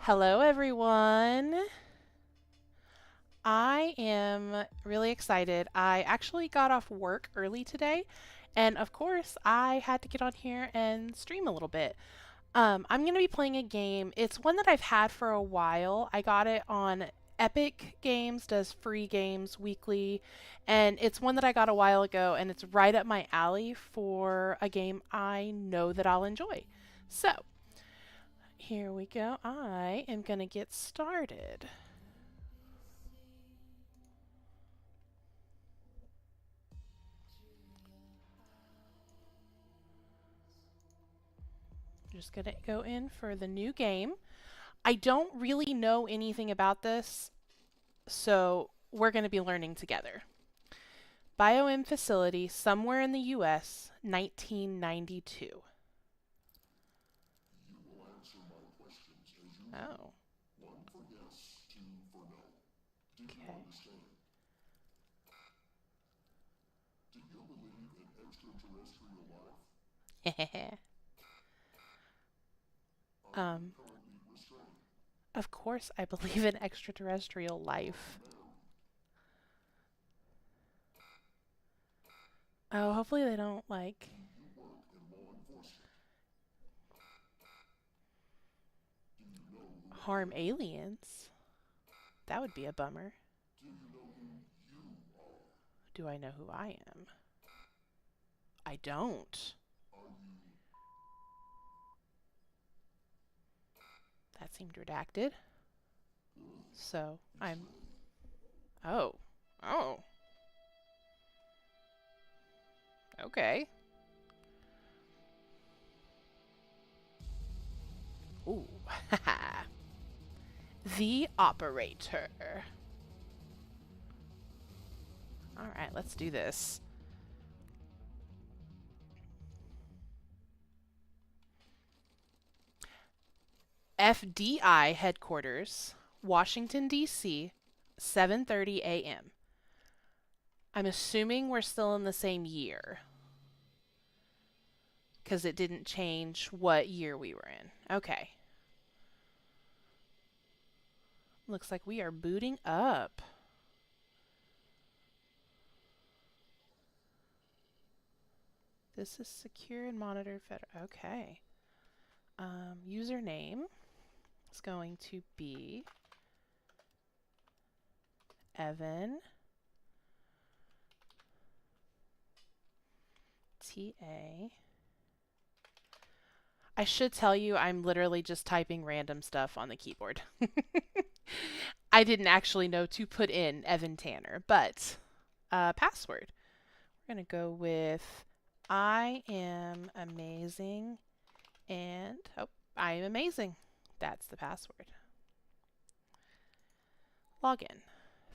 Hello, everyone. I am really excited. I actually got off work early today, and of course, I had to get on here and stream a little bit. I'm going to be playing a game. It's one that I've had for a while. I got it on Epic Games, does free games weekly, and it's one that I got a while ago, and it's right up my alley for a game I know that I'll enjoy. So, here we go. I am going to get started. Just going to go in for the new game. I don't really know anything about this, so we're going to be learning together. Biom facility somewhere in the U.S., 1992. Oh, okay. um, of course I believe in extraterrestrial life. Oh, hopefully they don't, like, harm aliens. That would be a bummer. Do I know who I am? I don't. That seemed redacted. So, I'm... Oh. Oh. Okay. Ooh. The operator. Alright, let's do this. FDI headquarters, Washington, D.C., 7:30 a.m. I'm assuming we're still in the same year, because it didn't change what year we were in. Okay. Looks like we are booting up. This is secure and monitored federal. Okay. Username is going to be Evan TA. I should tell you I'm literally just typing random stuff on the keyboard. I didn't actually know to put in Evan Tanner, but password. We're going to go with I am amazing and I am amazing. That's the password. Login.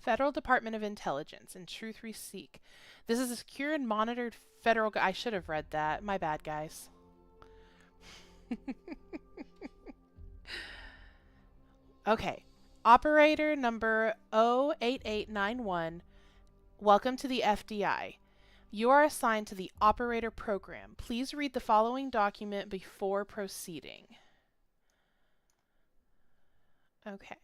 Federal Department of Intelligence and Truth We Seek. This is a secure and monitored federal... I should have read that. My bad, guys. Okay. Operator number 08891. Welcome to the FDI. You are assigned to the operator program. Please read the following document before proceeding. Okay.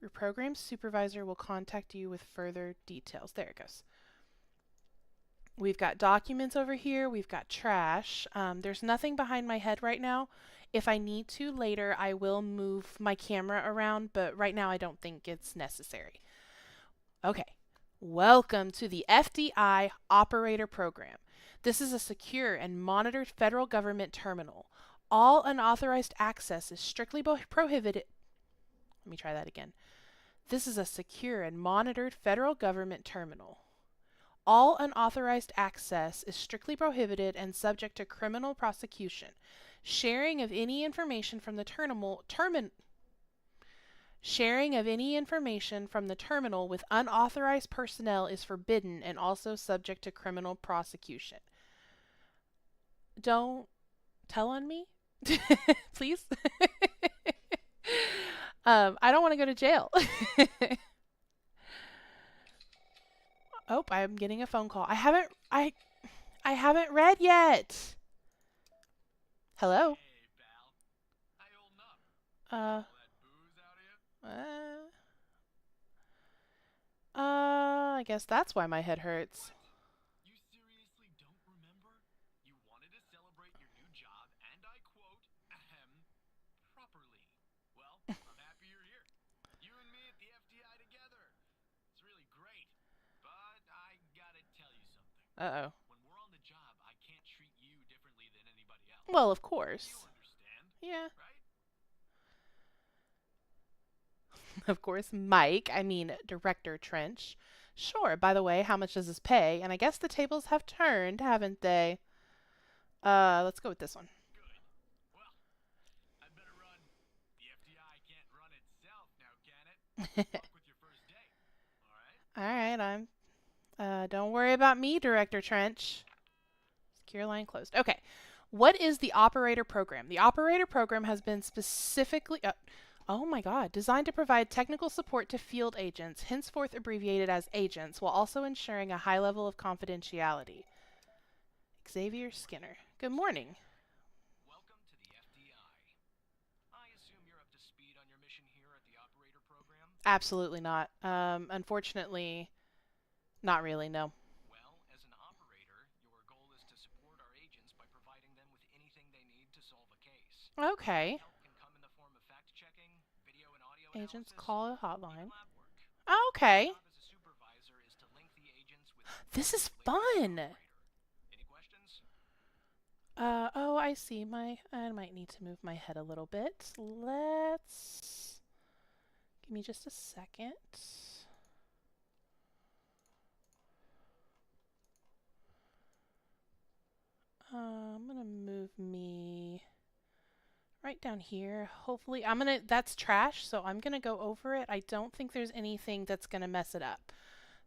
Your program supervisor will contact you with further details. There it goes. We've got documents over here. We've got trash. There's nothing behind my head right now. If I need to later, I will move my camera around, but right now I don't think it's necessary. Okay. Welcome to the FDI Operator Program. This is a secure and monitored federal government terminal. All unauthorized access is strictly prohibited. Let me try that again. This is a secure and monitored federal government terminal. All unauthorized access is strictly prohibited and subject to criminal prosecution. Sharing of any information from the terminal with unauthorized personnel is forbidden and also subject to criminal prosecution. Don't tell on me, please. I don't want to go to jail. Oh, I'm getting a phone call. I haven't read yet. Hello. Uh, I guess that's why my head hurts. You seriously don't remember? You wanted to celebrate your new job, and I quote, ahem, properly. Well, I'm happy you're here. You and me at the FDI together. It's really great. But I gotta tell you something. Uh-oh. When we're on the job, I can't treat you differently than anybody else. Well, of course. You understand, Yeah. right? Of course, Mike, I mean Director Trench. Sure, by the way, how much does this pay? And I guess the tables have turned, haven't they? Let's go with this one. Good. Well, I better run. The FDI can't run itself now, can it? Good luck with your first day. All right? Alright, don't worry about me, Director Trench. Secure line closed. Okay. What is the operator program? The operator program has been specifically, oh my god, designed to provide technical support to field agents, henceforth abbreviated as agents, while also ensuring a high level of confidentiality. Xavier Skinner. Good morning. Welcome to the FDI. I assume you're up to speed on your mission here at the operator program? Absolutely not. Unfortunately, not really, no. Well, as an operator, your goal is to support our agents by providing them with anything they need to solve a case. Okay. Help can come in the form of fact-checking, video and audio Agents analysis, call a even hotline. lab work. Okay. Your job as a supervisor is to link the agents with This is information fun. Any questions? Oh, I see. I might need to move my head a little bit. Let's give me just a second. I'm gonna move me right down here. Hopefully, that's trash, so I'm gonna go over it. I don't think there's anything that's gonna mess it up.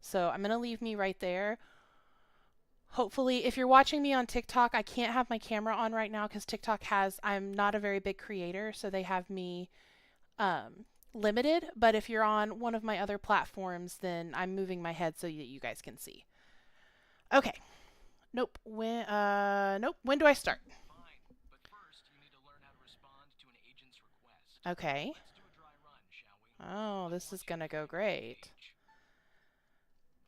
So I'm gonna leave me right there. Hopefully, if you're watching me on TikTok, I can't have my camera on right now because TikTok I'm not a very big creator, so they have me limited. But if you're on one of my other platforms, then I'm moving my head so that you guys can see. Okay. Nope. When do I start? Fine, but first you need to learn how to respond to an agent's request. Okay. Let's do a dry run, shall we? Oh, this is gonna go great.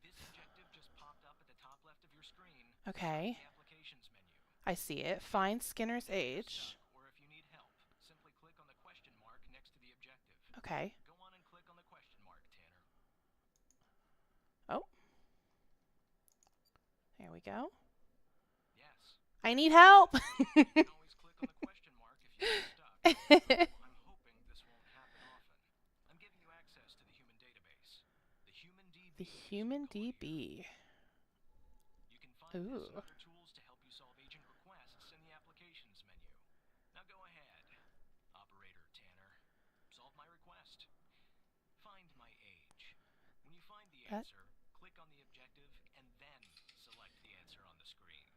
This objective just popped up at the top left of your screen. Okay. The applications menu. I see it. Find Skinner's age. Or if you need help, simply click on the question mark next to the objective. Okay. Go on and click on the question mark, Tanner. Oh. There we go. Yes. I need help. You can always click on the question mark if you get stuck. I'm hoping this won't happen often. I'm giving you access to the human database. The human DB. The human DB. You can find this Ooh. and other tools to help you solve agent requests in the applications menu. Now go ahead, Operator Tanner. Solve my request. Find my age. When you find the answer, click on the objective and then select the answer on the screen.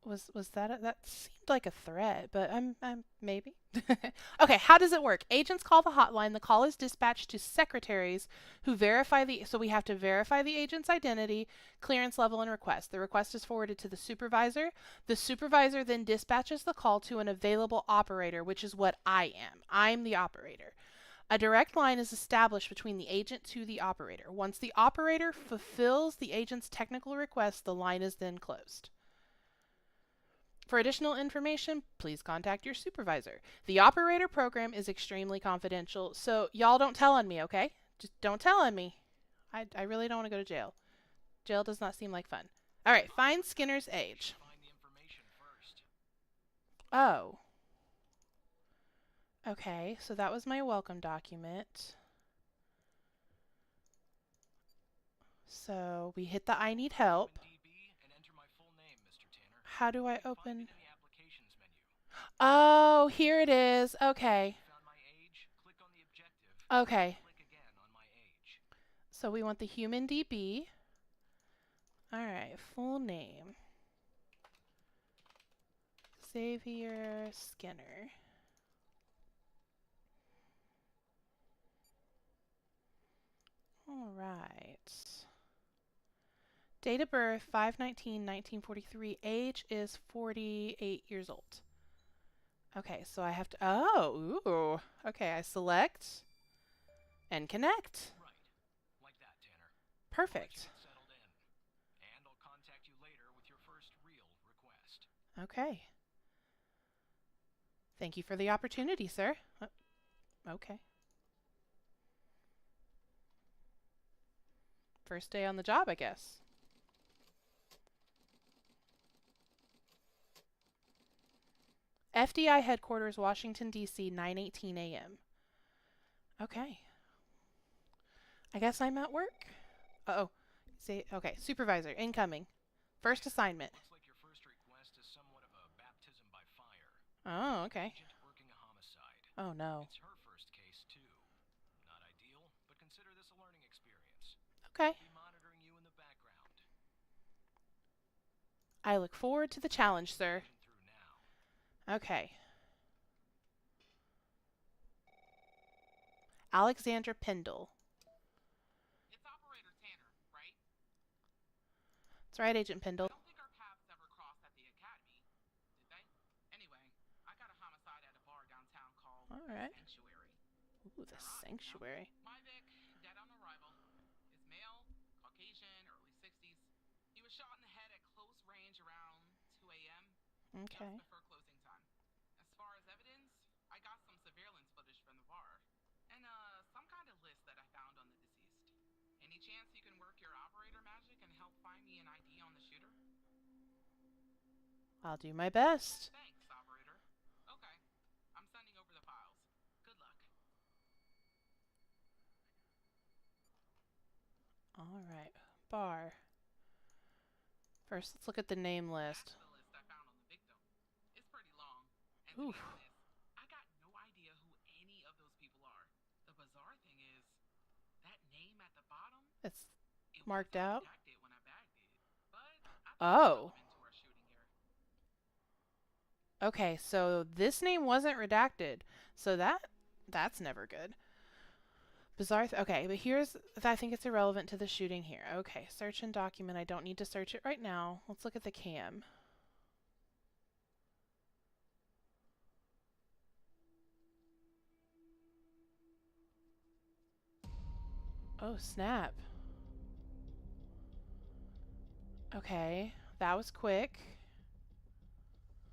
Was that seemed like a threat, but I'm maybe. Okay, how does it work? Agents call the hotline. The call is dispatched to secretaries who verify so we have to verify the agent's identity, clearance level, and request. The request is forwarded to the supervisor. The supervisor then dispatches the call to an available operator, which is what I am. I'm the operator. A direct line is established between the agent to the operator. Once the operator fulfills the agent's technical request, the line is then closed. For additional information, please contact your supervisor. The operator program is extremely confidential, so y'all don't tell on me, okay? Just don't tell on me. I really don't want to go to jail. Jail does not seem like fun. All right, find Skinner's age. Find the information first. Oh. Okay, so that was my welcome document. So we hit the I need help. How do I open? Oh, here it is. Okay. Okay. So we want the human DB. All right, full name. Xavier Skinner. All right. Date of birth, 5/19/1943. Age is 48 years old. Okay, so I have to, oh, ooh. Okay, I select and connect. Right. Like that, Tanner. I'll let you Perfect. get settled in. And I'll contact you later with your first real request. Okay. Thank you for the opportunity, sir. Okay. First day on the job, I guess. FDI headquarters, Washington, D.C., 9:18 a.m. Okay. I guess I'm at work. Uh-oh. Say, okay, supervisor, incoming. First assignment. Looks like your first request is somewhat of a baptism by fire. Oh, An okay. agent working a homicide. Oh, no. It's her first case, too. Not ideal, but consider this a learning experience. Okay. I'll be monitoring you in the background. I look forward to the challenge, sir. Through now. Okay. Alexandra Pendle. It's Operator Tanner, right? That's right, Agent I Pendle. don't think our paths ever crossed at the academy, did they? Anyway, I got a homicide at a bar downtown called All The right. Sanctuary. Ooh, the Ironic, you know? sanctuary. My Vic, dead on arrival. His male, Caucasian, early 60s. He was shot in the head at close range around 2 a.m., Okay. just before closing time. As far as evidence, I got some surveillance footage from the bar. And some kind of list that I found on the deceased. Any chance you can work your operator magic and help find me an ID on the shooter? I'll do my best. Thanks, operator. Okay, I'm sending over the files. Good luck. All right. Bar. First, let's look at the name list. That's the list I found on the victim. It's pretty long. And to Oof. be honest, I got no idea who any of those people are. The bizarre thing is, that name at the bottom, It's it marked wasn't out. redacted when I bagged it. But I think it's Oh. relevant to our shooting here. Okay, so this name wasn't redacted. So that's never good. Bizarre. Okay, but here's, I think it's irrelevant to the shooting here. Okay, search and document. I don't need to search it right now. Let's look at the cam. Oh, snap. Okay, that was quick.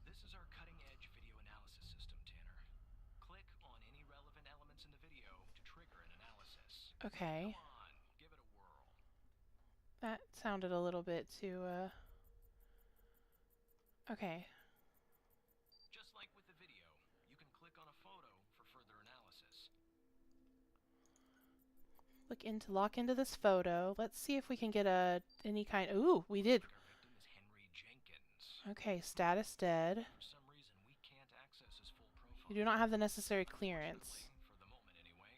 This is our cutting-edge video analysis system, Tanner. Click on any relevant elements in the video to trigger an analysis. Okay, Come on, give it a whirl. that sounded a little bit too, okay. Just like with the video, you can click on a photo for further analysis. Lock into this photo. Let's see if we can get any kind. Ooh, we did. Our victim is Henry Jenkins. Okay, status dead. For some reason, we can't access his full profile. You do not have the necessary clearance. For the moment, anyway.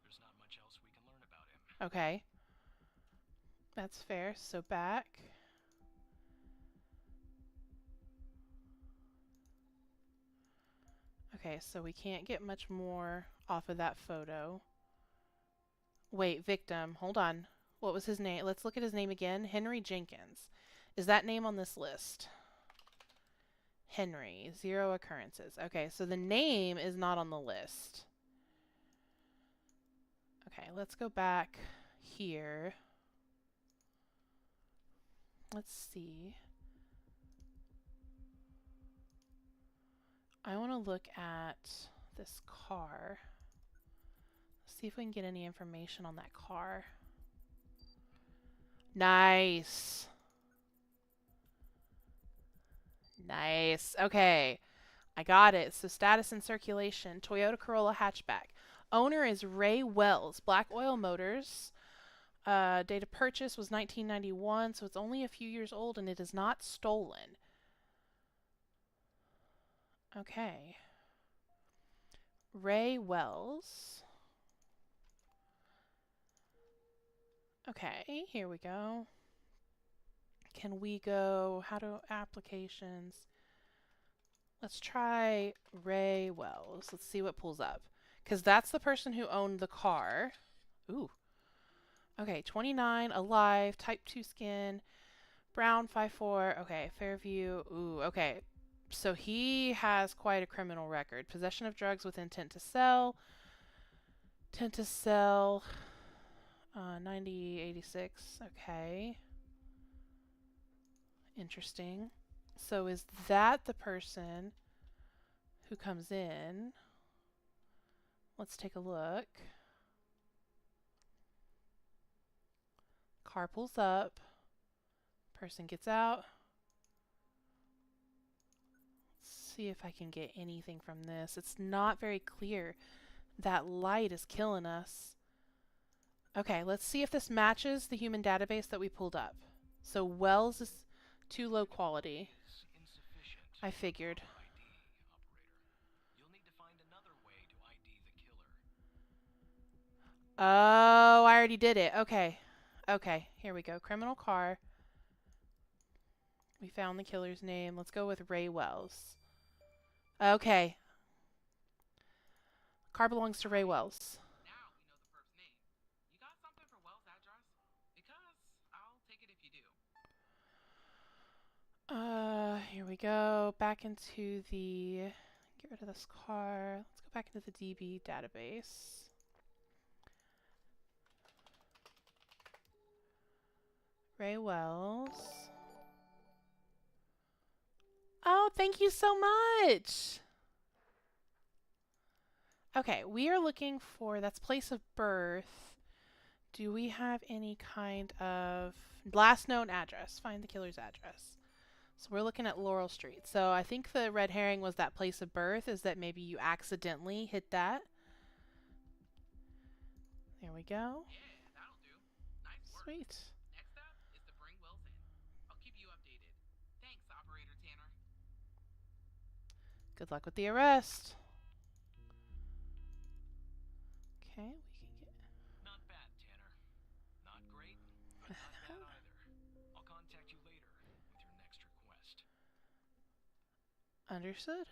There's not much else we can learn about him. Okay. That's fair. So back. Okay, so we can't get much more off of that photo. Wait, victim. Hold on. What was his name? Let's look at his name again. Henry Jenkins. Is that name on this list? Henry. 0 occurrences. Okay, so the name is not on the list. Okay, let's go back here. Let's see. I want to look at this car. See if we can get any information on that car. Nice. Nice. Okay. I got it. So status and circulation. Toyota Corolla hatchback. Owner is Ray Wells. Black Oil Motors. Date of purchase was 1991, so it's only a few years old and it is not stolen. Okay. Ray Wells. Okay, here we go. Can we go, how to applications? Let's try Ray Wells. Let's see what pulls up. Because that's the person who owned the car. Ooh. Okay, 29, alive, type 2 skin, brown 5'4". Okay, Fairview. Ooh, okay. So he has quite a criminal record. Possession of drugs with intent to sell. Intent to sell. 9086. Okay. Interesting. So is that the person who comes in? Let's take a look. Car pulls up. Person gets out. Let's see if I can get anything from this. It's not very clear. That light is killing us. Okay, let's see if this matches the human database that we pulled up. So Wells is too low quality. I figured. Oh, I already did it. Okay. Okay, here we go. Criminal car. We found the killer's name. Let's go with Ray Wells. Okay. Car belongs to Ray Wells. Now we know the perp's name. You got something for Wells' address? Because I'll take it if you do. Here we go. Back into the... Get rid of this car. Let's go back into the DB database. Ray Wells. Oh, thank you so much! Okay, we are looking for... That's place of birth. Do we have any kind of... Last known address. Find the killer's address. So we're looking at Laurel Street. So I think the red herring was that place of birth, is that maybe you accidentally hit that. There we go. Yeah, that'll do. Nice work. Sweet. Next step is to bring Wells in. I'll keep you updated. Thanks, Operator Tanner. Good luck with the arrest. Okay, we can get... Not bad, Tanner. Not great, but not bad either. I'll contact you later with your next request. Understood.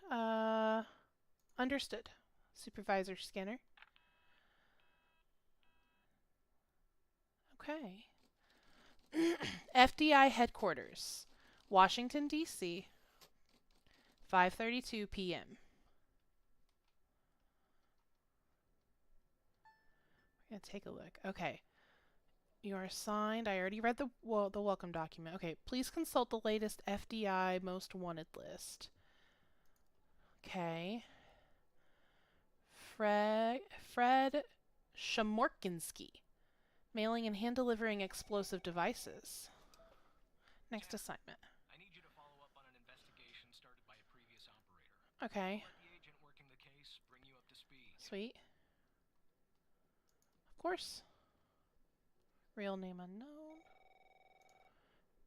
Understood. Supervisor Skinner. Okay. FDI headquarters, Washington, D.C., 5:32 p.m. We're going to take a look. Okay. You are assigned. I already read the welcome document. Okay. Please consult the latest FDI most wanted list. Okay. Fred Shamorkinski. Mailing and hand delivering explosive devices. Next assignment. I need you to follow up on an investigation started by a previous operator. Okay. Let the agent working the case bring you up to speed. Sweet. Of course. Real name unknown.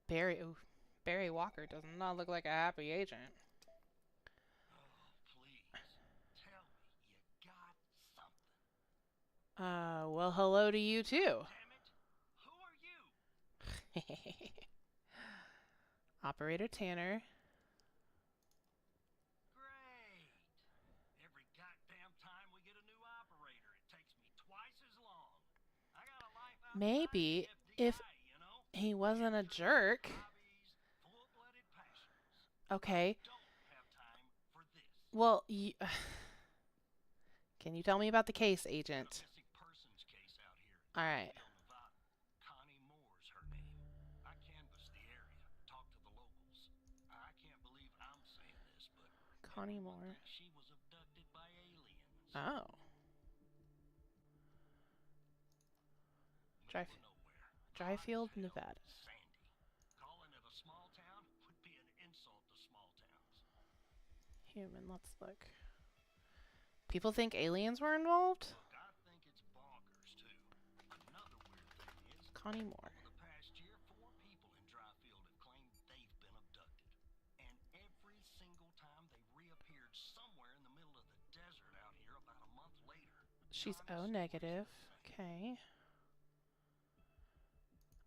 Barry. Ooh, Barry Walker does not look like a happy agent. Oh, please. Tell me you got something. Well, hello to you too. Damn it. Who are you? Operator Tanner. Great. Every goddamn time we get a new operator, it takes me twice as long. I got a life outside Maybe the if FBI, you know? he wasn't a jerk. Hobbies, full-blooded passions. Okay. Don't have time for this. Well, can you tell me about the case, agent? Missing persons case out here. All right. Nevada. Connie Moore's her name. I canvassed the area, talked to the locals. I can't believe I'm saying this, but Connie everyone Moore. thinks she was abducted by aliens. Oh. Dry, Middle of nowhere. Dryfield, Hot as hell. Nevada. Sandy. Calling it a small town would be an insult to small towns. Human, let's look. People think aliens were involved? Look, I think it's bonkers too. Another weird thing is, Connie Moore. over the past year, 4 people in Dryfield have claimed they've been abducted. And every single time they reappeared somewhere in the middle of the desert out here about a month later. She's O Connie's negative. missing. Okay.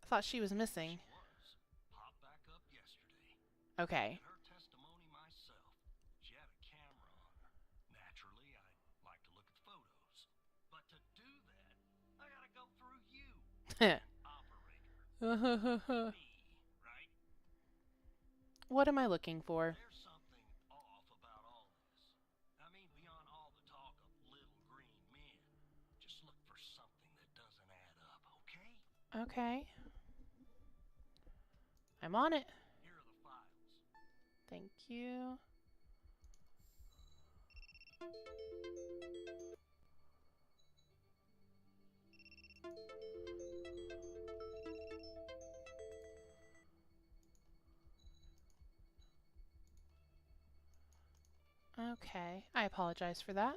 I thought she was missing. She was. Popped back up yesterday. Okay. In her testimony myself, she had a camera on her. Naturally, I'd like to look at the photos. But to do that, I gotta go through you, operator. Me, right? What am I looking for? There's something off Okay. I'm on it. Here are the files. Thank you. Okay, I apologize for that.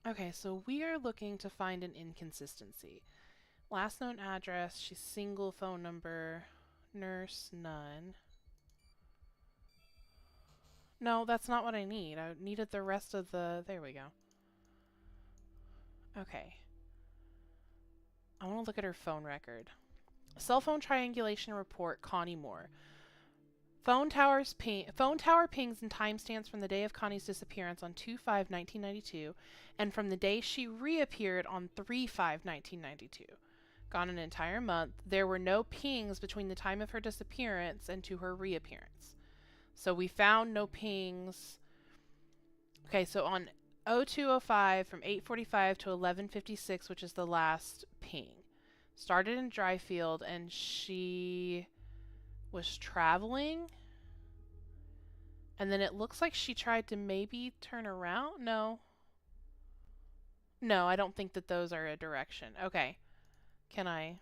Okay, so we are looking to find an inconsistency. Last known address, she's single, phone number, nurse, none. No, that's not what I need. I needed the rest of the... There we go. Okay. I want to look at her phone record. Cell phone triangulation report, Connie Moore. Phone tower pings and timestamps from the day of Connie's disappearance on 2/5/1992 and from the day she reappeared on 3/5/1992. Gone an entire month. There were no pings between the time of her disappearance and to her reappearance. So we found no pings. Okay, so on 0205 from 8:45 to 11:56, which is the last ping. Started in Dryfield and she was traveling. And then it looks like she tried to maybe turn around. No. No, I don't think that those are a direction. Okay. Can I?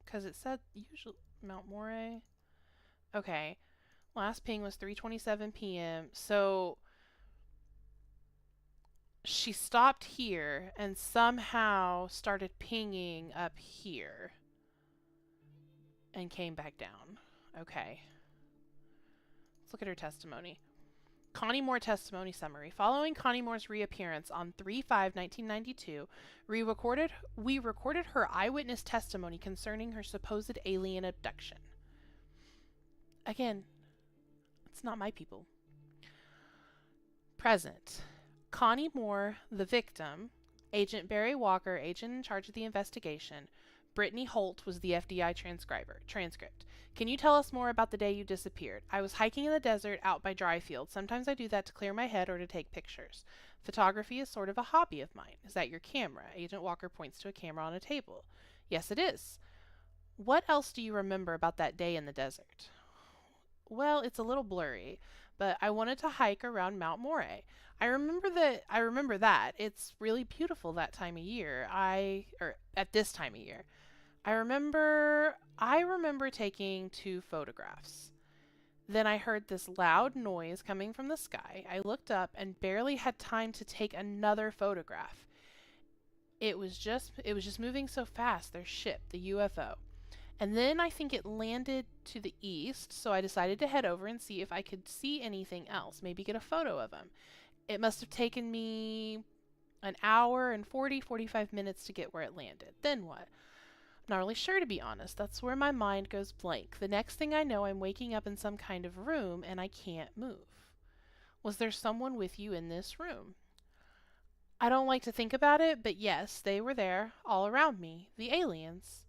Because it said usually Mount Moray. Okay. Last ping was 3:27 p.m. So she stopped here and somehow started pinging up here and came back down. Okay. Let's look at her testimony. Connie Moore testimony summary. Following Connie Moore's reappearance on 3/5/1992, we recorded her eyewitness testimony concerning her supposed alien abduction. Again, it's not my people. Present. Connie Moore, the victim. Agent Barry Walker, agent in charge of the investigation. Brittany Holt was the FDI transcript. Can you tell us more about the day you disappeared? I was hiking in the desert out by Dryfield. Sometimes I do that to clear my head or to take pictures. Photography is sort of a hobby of mine. Is that your camera? Agent Walker points to a camera on a table. Yes, it is. What else do you remember about that day in the desert? Well, it's a little blurry, but I wanted to hike around Mount Moray. I remember that. It's really beautiful that time of year. Or at this time of year. I remember taking 2 photographs. Then I heard this loud noise coming from the sky. I looked up and barely had time to take another photograph. It was just moving so fast, their ship, the UFO. And then I think it landed to the east, so I decided to head over and see if I could see anything else, maybe get a photo of him. It must have taken me an hour and 45 minutes to get where it landed. Then what? I'm not really sure, to be honest. That's where my mind goes blank. The next thing I know, I'm waking up in some kind of room and I can't move. Was there someone with you in this room? I don't like to think about it, but yes, they were there, all around me. The aliens.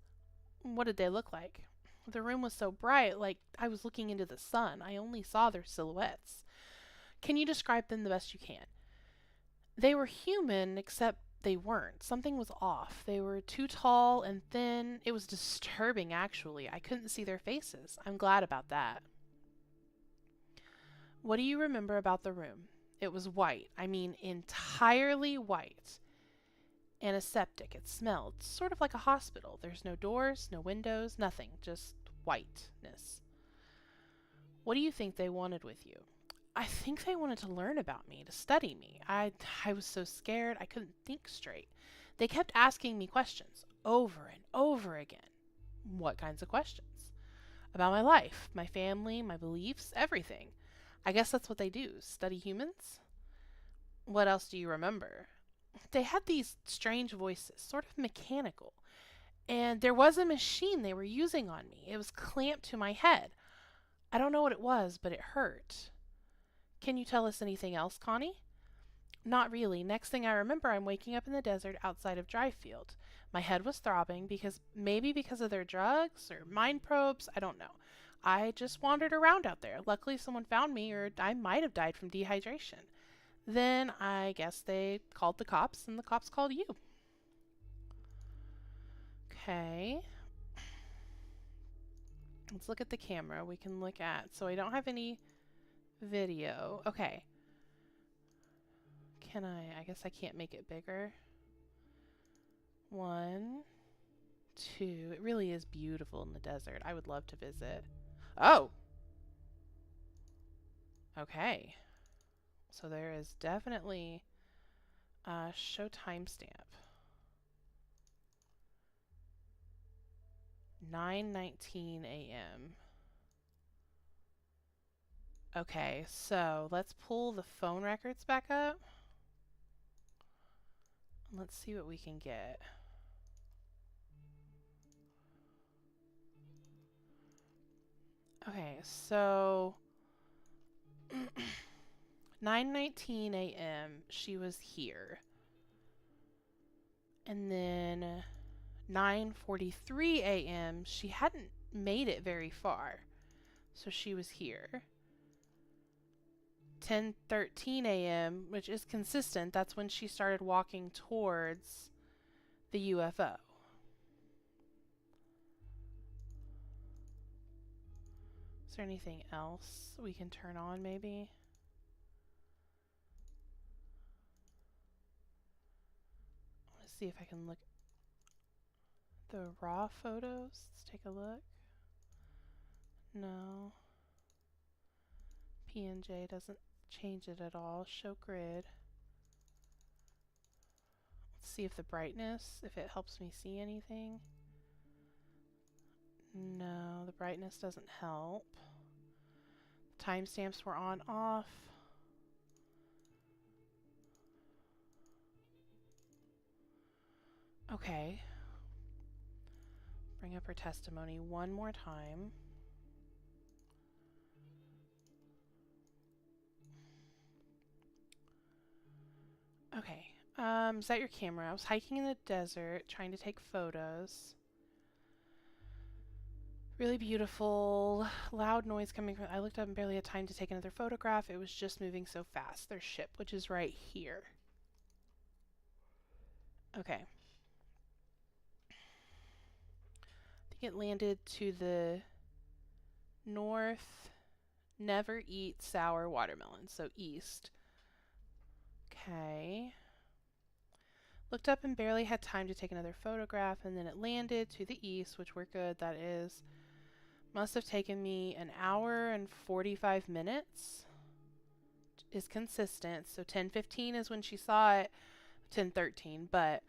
What did they look like? The room was so bright, like I was looking into the sun. I only saw their silhouettes. Can you describe them the best you can? They were human, except they weren't. Something was off. They were too tall and thin. It was disturbing, actually. I couldn't see their faces. I'm glad about that. What do you remember about the room? It was white. I mean, entirely white. Antiseptic. It smelled sort of like a hospital. There's no doors, no windows, nothing. Just whiteness. What do you think they wanted with you? I think they wanted to learn about me, to study me. I was so scared I couldn't think straight. They kept asking me questions over and over again. What kinds of questions? About my life, my family, my beliefs, everything. I guess that's what they do, study humans. What else do you remember? They had these strange voices, sort of mechanical. And there was a machine they were using on me. It was clamped to my head. I don't know what it was, but it hurt. Can you tell us anything else, Connie? Not really. Next thing I remember, I'm waking up in the desert outside of Dryfield. My head was throbbing because of their drugs or mind probes. I don't know. I just wandered around out there. Luckily, someone found me, or I might have died from dehydration. Then I guess they called the cops, and the cops called you. Okay. Let's look at the camera. We can look at, so I don't have any video. Okay. Can I guess I can't make it bigger. 1, 2. It really is beautiful in the desert. I would love to visit. Oh! Okay. So there is definitely a show timestamp. 9:19 a.m. Okay, so let's pull the phone records back up. Let's see what we can get. Okay, so 9:19 a.m. she was here. And then 9:43 a.m. she hadn't made it very far. So she was here. 10:13 a.m., which is consistent, that's when she started walking towards the UFO. Is there anything else we can turn on, maybe? Let's see if I can look the raw photos. Let's take a look. No. PNJ doesn't change it at all. Show grid. Let's see if the brightness, if it helps me see anything. No, the brightness doesn't help. Timestamps were on off. Okay. Bring up her testimony one more time. Okay. Is that your camera? I was hiking in the desert, trying to take photos. Really beautiful, loud noise coming from. I looked up and barely had time to take another photograph. It was just moving so fast. Their ship, which is right here. Okay. I think it landed to the north. Never eat sour watermelon, so east. Okay. Looked up and barely had time to take another photograph, and then it landed to the east, which we're good. That is. Must have taken me an hour and 45 minutes. Is consistent. So 10:15 is when she saw it. 10:13, but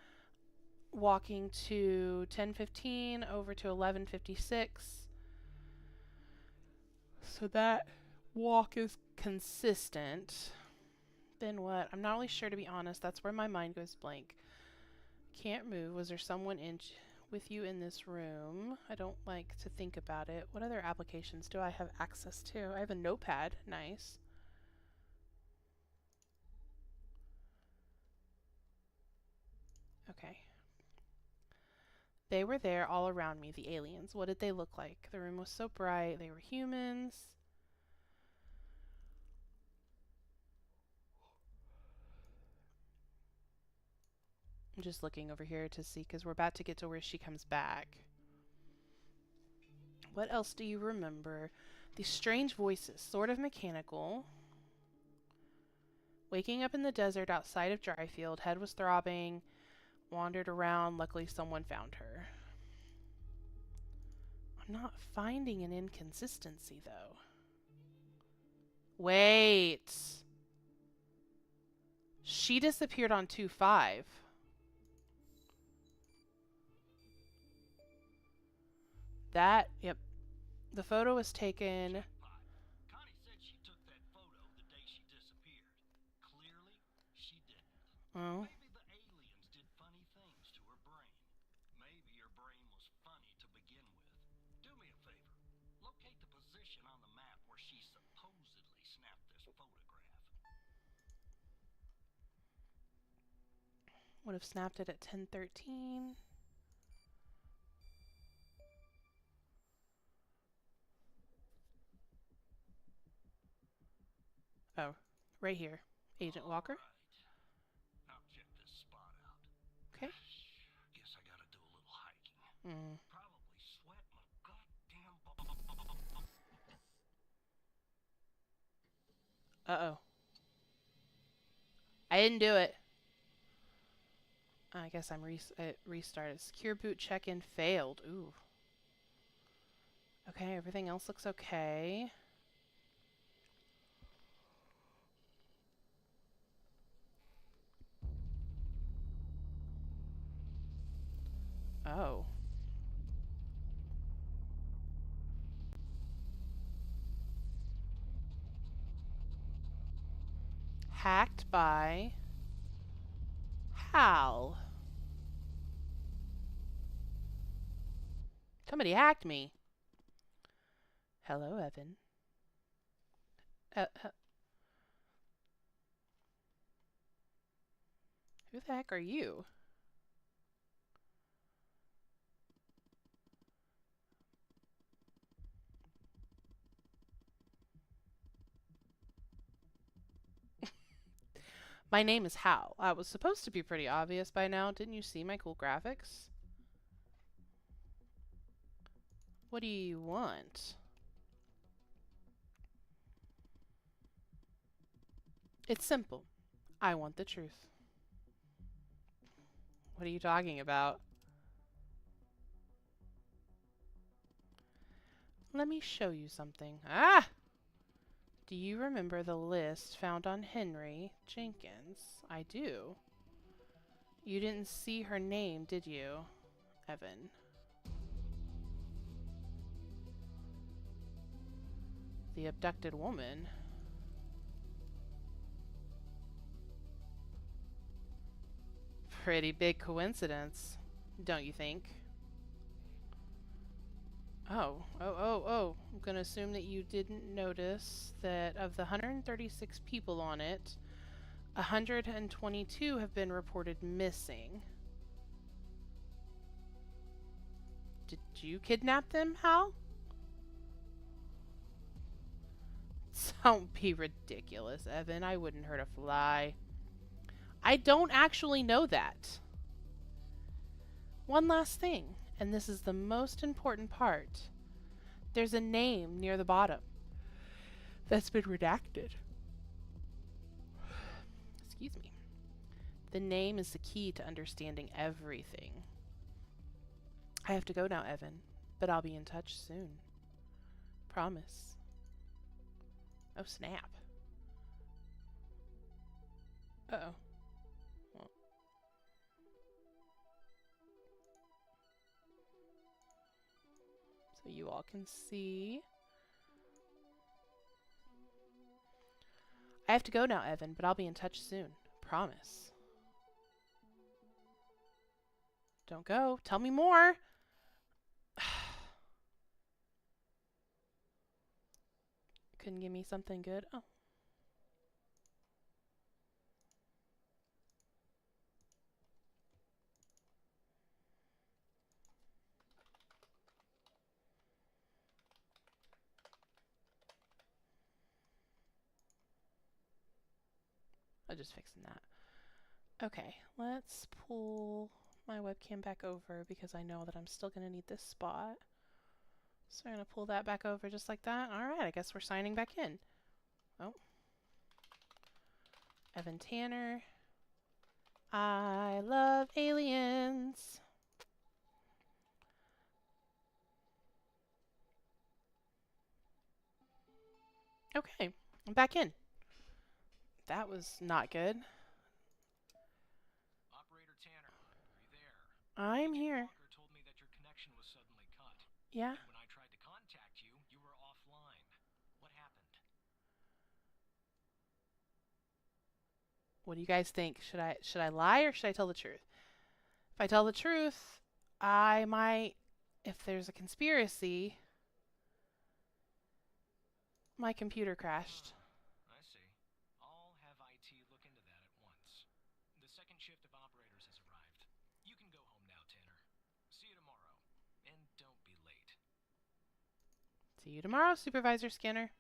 walking to 10:15 over to 11:56. So that walk is consistent. Then what? I'm not really sure, to be honest. That's where my mind goes blank. Can't move. Was there someone with you in this room? I don't like to think about it. What other applications do I have access to? I have a notepad. Nice. Okay. They were there all around me, the aliens. What did they look like? The room was so bright. They were humans. I'm just looking over here to see, because we're about to get to where she comes back. What else do you remember? These strange voices, sort of mechanical. Waking up in the desert outside of Dryfield, head was throbbing, wandered around. Luckily, someone found her. I'm not finding an inconsistency, though. Wait. She disappeared on 2-5. That, yep. The photo was taken. Jackpot. Connie said she took that photo the day she disappeared. Clearly, she didn't. Oh. Maybe the aliens did funny things to her brain. Maybe her brain was funny to begin with. Do me a favor. Locate the position on the map where she supposedly snapped this photograph. Would have snapped it at 10:13. Oh, right here. Agent Walker. Alright. I'll check this spot out. Okay. Guess I gotta do a little hiking. Mm. Probably sweat my goddamn Uh-oh. I didn't do it. I guess I'm restarted. Secure boot check-in failed. Ooh. Okay, everything else looks okay. Oh. Hacked by Hal. Somebody hacked me. Hello, Evan. Who the heck are you? My name is Hal. I was supposed to be pretty obvious by now. Didn't you see my cool graphics? What do you want? It's simple. I want the truth. What are you talking about? Let me show you something. Ah! Do you remember the list found on Henry Jenkins? I do. You didn't see her name, did you, Evan? The abducted woman. Pretty big coincidence, don't you think? Oh. I'm gonna assume that you didn't notice that of the 136 people on it, 122 have been reported missing. Did you kidnap them, Hal? Don't be ridiculous, Evan. I wouldn't hurt a fly. I don't actually know that. One last thing, and this is the most important part. There's a name near the bottom that's been redacted. Excuse me. The name is the key to understanding everything. I have to go now, Evan, but I'll be in touch soon. Promise. Oh, snap. Uh-oh. Well. So you all can see. I have to go now, Evan, but I'll be in touch soon. Promise. Don't go. Tell me more. Couldn't give me something good. Oh. I'm just fixing that. Okay, let's pull my webcam back over because I know that I'm still going to need this spot. So I'm going to pull that back over just like that. Alright, I guess we're signing back in. Oh. Evan Tanner. I love aliens. Okay, I'm back in. That was not good. Operator Tanner, are you there? I'm here. Walker told me that your connection was suddenly cut. Yeah. And when I tried to contact you, you were offline. What happened? What do you guys think? Should I lie or should I tell the truth? If I tell the truth, I might, if there's a conspiracy, my computer crashed. I see. I'll have IT look into that at once. The second shift of operators has arrived. You can go home now, Tanner. See you tomorrow. And don't be late. See you tomorrow, Supervisor Skinner.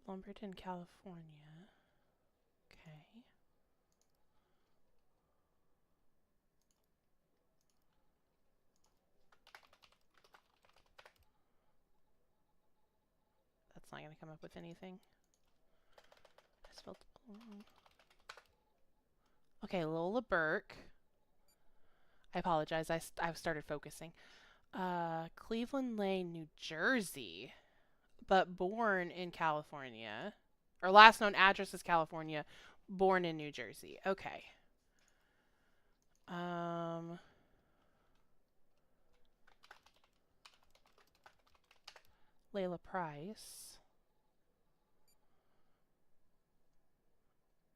Lumberton, California. Okay. That's not going to come up with anything. I spelled. Okay, Lola Burke. I apologize. I've started focusing. Cleveland Lane, New Jersey, but born in California. Or last known address is California, born in New Jersey. Okay. Layla Price,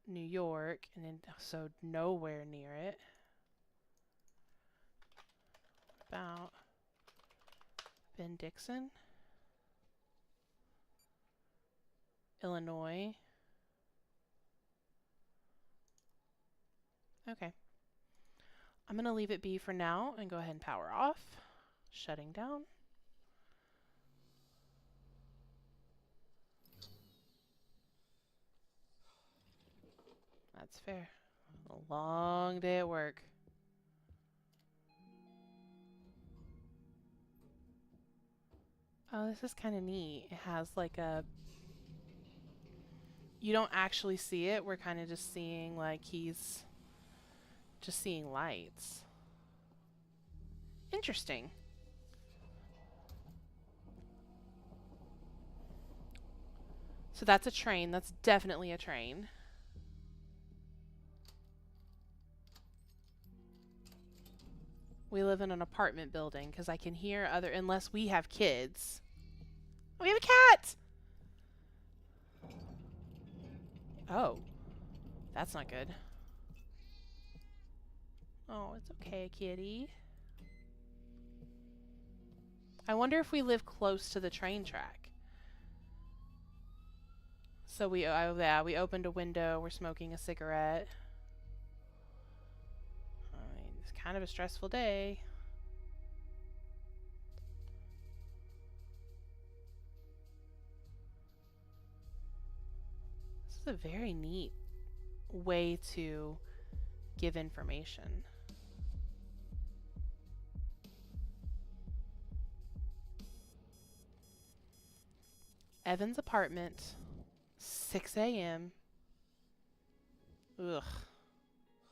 New York, and then so nowhere near it. What about Ben Dixon, Illinois. Okay. I'm going to leave it be for now and go ahead and power off. Shutting down. That's fair. A long day at work. Oh, this is kind of neat. It has like a... You don't actually see it. We're kind of just seeing like he's just seeing lights. Interesting. So that's a train. That's definitely a train. We live in an apartment building because I can hear other... Unless we have kids. Oh, we have a cat! Oh. That's not good. Oh, it's okay, kitty. I wonder if we live close to the train track. So we opened a window. We're smoking a cigarette. I mean, it's kind of a stressful day. This is a very neat way to give information. Evan's apartment, 6 a.m. Ugh.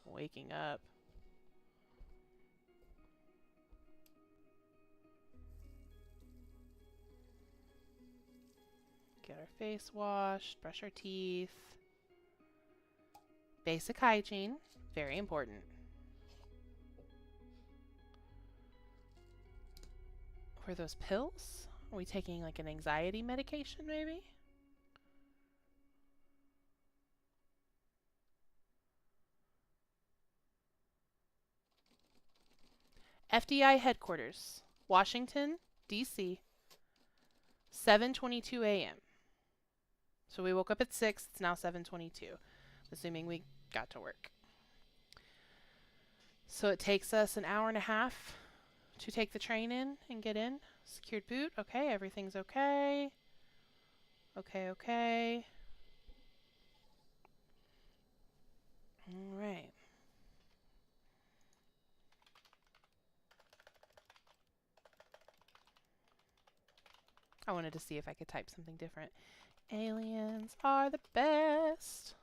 Waking up. Get our face washed, brush our teeth. Basic hygiene, very important. Were those pills? Are we taking like an anxiety medication maybe? FDI headquarters, Washington, D.C., 7:22 a.m. So we woke up at 6, it's now 7:22, assuming we got to work. So it takes us an hour and a half to take the train in and get in. Secured boot, okay, everything's okay. Okay. All right. I wanted to see if I could type something different. Aliens are the best.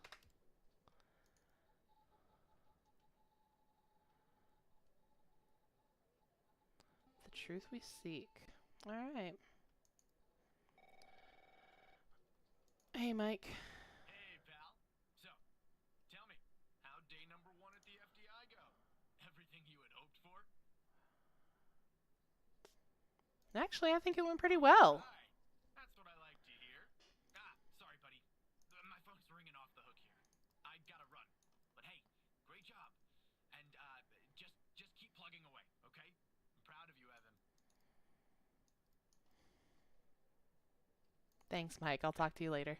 The truth we seek. All right. Hey, Mike. Hey, pal. So, tell me, how'd day number 1 at the FDI go? Everything you had hoped for? Actually, I think it went pretty well. Right. That's what I like to hear. Sorry, buddy. My phone's ringing off the hook here. I gotta run. But hey, great job. And, just keep plugging away, okay? I'm proud of you, Evan. Thanks, Mike. I'll talk to you later.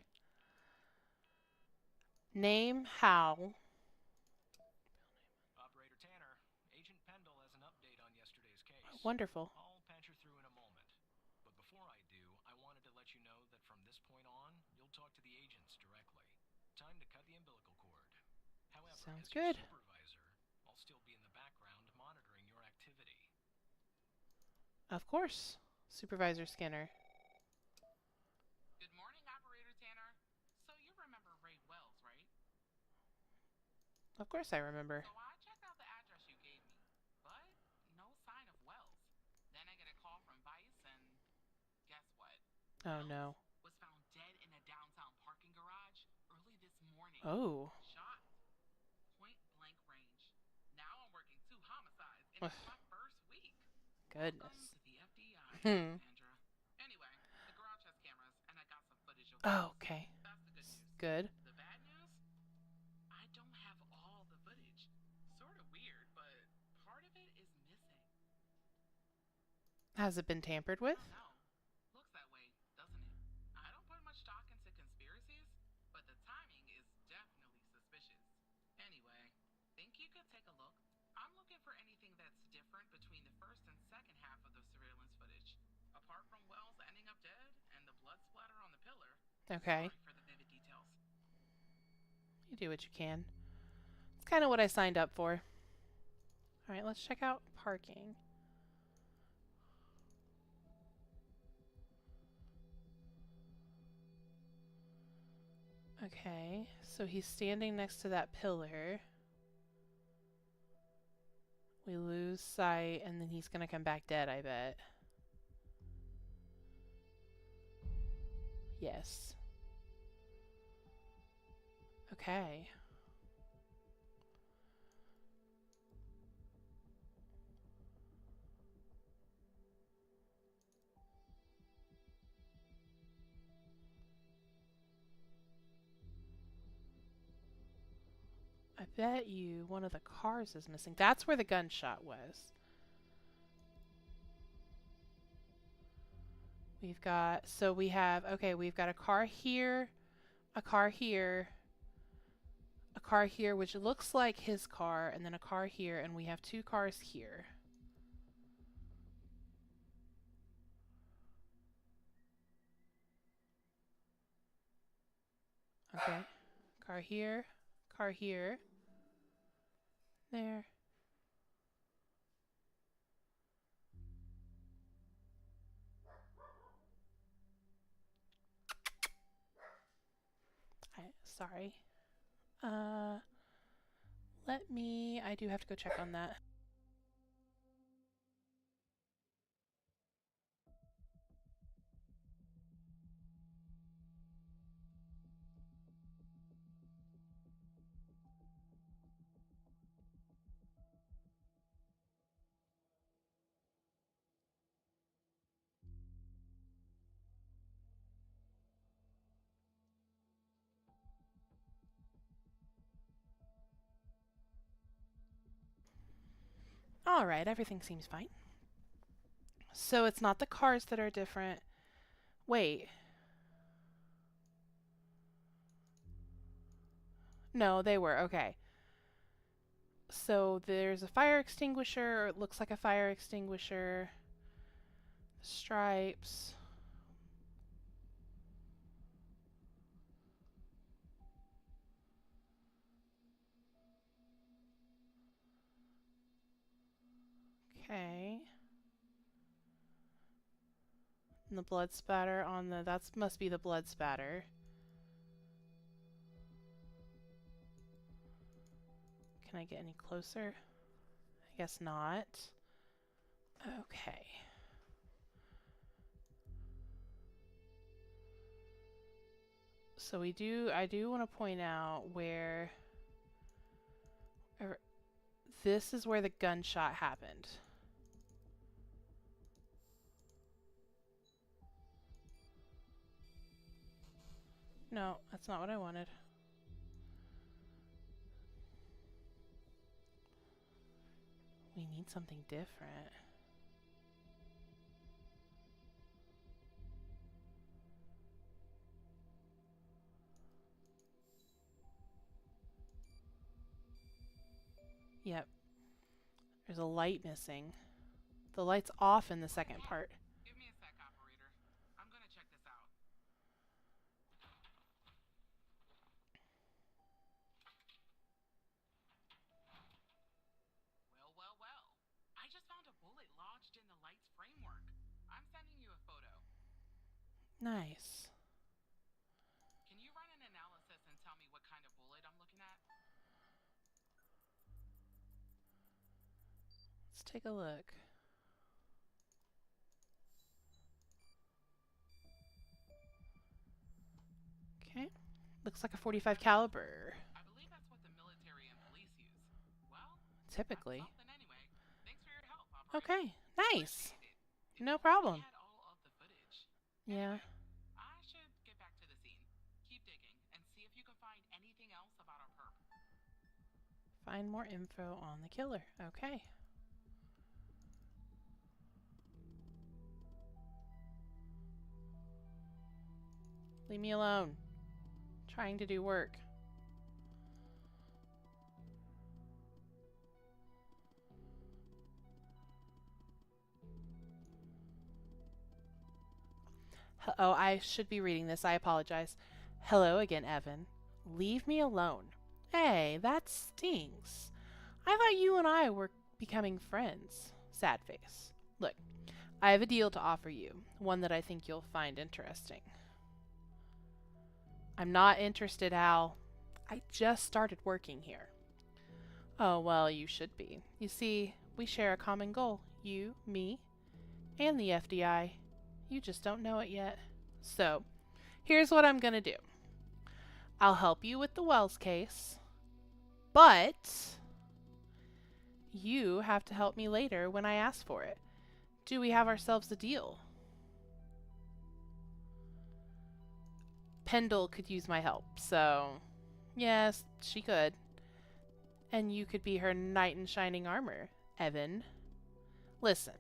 Name Hal. Operator Tanner, Agent Pendle has an update on yesterday's case. Wonderful. I'll patch her through in a moment. But before I do, I wanted to let you know that from this point on, you'll talk to the Sounds as your good. supervisor, I'll still be in the background monitoring your activity. Of course, Supervisor Skinner. Good morning, Operator Tanner. So you remember Ray Wells, right? Of course I remember. So I checked out the address you gave me, but no sign of Wells. Then I get a call from Vice, and guess what? Oh Wells no. was found dead in a downtown parking garage early this morning. Oh. Shot. Point blank range. Now I'm working 2 homicides, and Ugh. it's my first week. Welcome Goodness. to the FBI, Hmm. Alexandra. Anyway, the garage has cameras, and I got some footage of Oh, Wells. okay. That's the good news. Good. The bad news? I don't have all the footage. Sort of weird, but part of it is missing. Has it been tampered I with? don't know. Looks that way, doesn't it? I don't put much stock into conspiracies, but the timing is definitely suspicious. Anyway, think you could take a look? I'm looking for anything that's different between the first and second half of the surveillance footage. Apart from Wells ending up dead and the blood splatter on the pillar. Okay. Sorry for the vivid details. You do what you can. It's kind of what I signed up for. Alright, let's check out parking. Okay, so he's standing next to that pillar. We lose sight, and then he's gonna come back dead, I bet. Yes. Okay. I bet you one of the cars is missing. That's where the gunshot was. We've got, so we have, okay, we've got a car here, a car here, a car here, which looks like his car, and then a car here, and we have 2 cars here. Okay. Car here, car here. There. Sorry. I do have to go check on that. Alright, everything seems fine. So it's not the cars that are different. Wait. No, they were. Okay. So there's a fire extinguisher, or it looks like a fire extinguisher. Stripes. Okay. And the blood spatter on the, that must be the blood spatter. Can I get any closer? I guess not. Okay. So I do want to point out where, this is where the gunshot happened. No, that's not what I wanted. We need something different. Yep. There's a light missing. The light's off in the second part. Give me a sec, operator. I'm gonna check this out. Nice. Can you run an analysis and tell me what kind of bullet I'm looking at? Let's take a look. Okay. Looks like a .45 caliber. I believe that's what the military and police use. Well, Typically. that's something anyway. Thanks for your help, operator. Okay. Nice. Appreciate it. If No only problem. we had all of the footage. Yeah. Anyway, I should get back to the scene. Keep digging and see if you can find anything else about our perp. Find more info on the killer. Okay. Leave me alone. Trying to do work. Oh, I should be reading this. I apologize. Hello again, Evan. Leave me alone. Hey, that stings. I thought you and I were becoming friends. Sad face. Look, I have a deal to offer you. One that I think you'll find interesting. I'm not interested, Al. I just started working here. Oh, well, you should be. You see, we share a common goal. You, me, and the FDI. You just don't know it yet. So, here's what I'm gonna do. I'll help you with the Wells case, but you have to help me later when I ask for it. Do we have ourselves a deal? Pendle could use my help, so yes, she could. And you could be her knight in shining armor, Evan. Listen,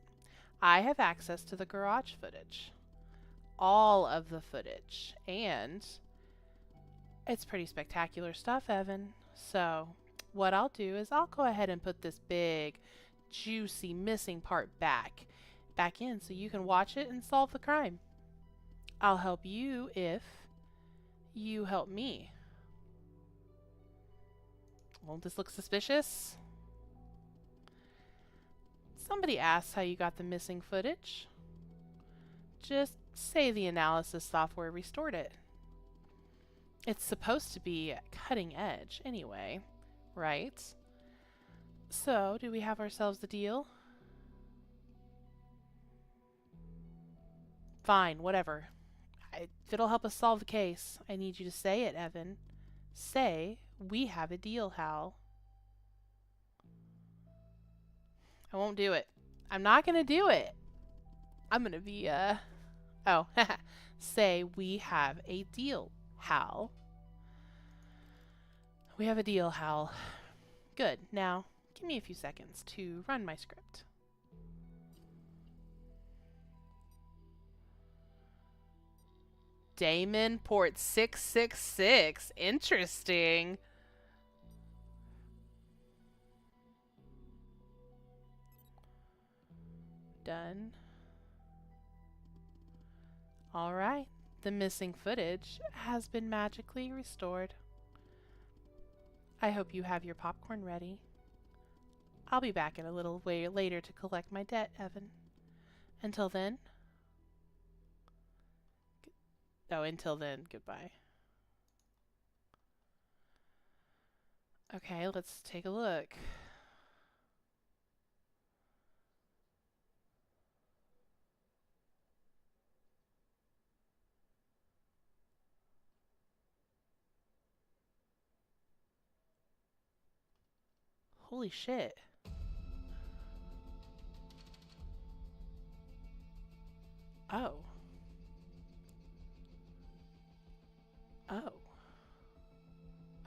I have access to the garage footage. All of the footage. And it's pretty spectacular stuff, Evan. So, what I'll do is I'll go ahead and put this big, juicy missing part back in so you can watch it and solve the crime. I'll help you if you help me. Won't this look suspicious? Somebody asked how you got the missing footage. Just say the analysis software restored it. It's supposed to be cutting edge anyway, right? So, do we have ourselves a deal? Fine, whatever. If it'll help us solve the case, I need you to say it, Evan. Say, we have a deal, Hal. I won't do it. I'm not gonna do it. I'm gonna be, oh, say, we have a deal, Hal. We have a deal, Hal. Good. Now, give me a few seconds to run my script. Damon Port 666. Interesting. Done. All right. The missing footage has been magically restored. I hope you have your popcorn ready. I'll be back in a little way later to collect my debt, Evan. Until then... until then, goodbye. Okay, let's take a look. Holy shit. Oh. Oh.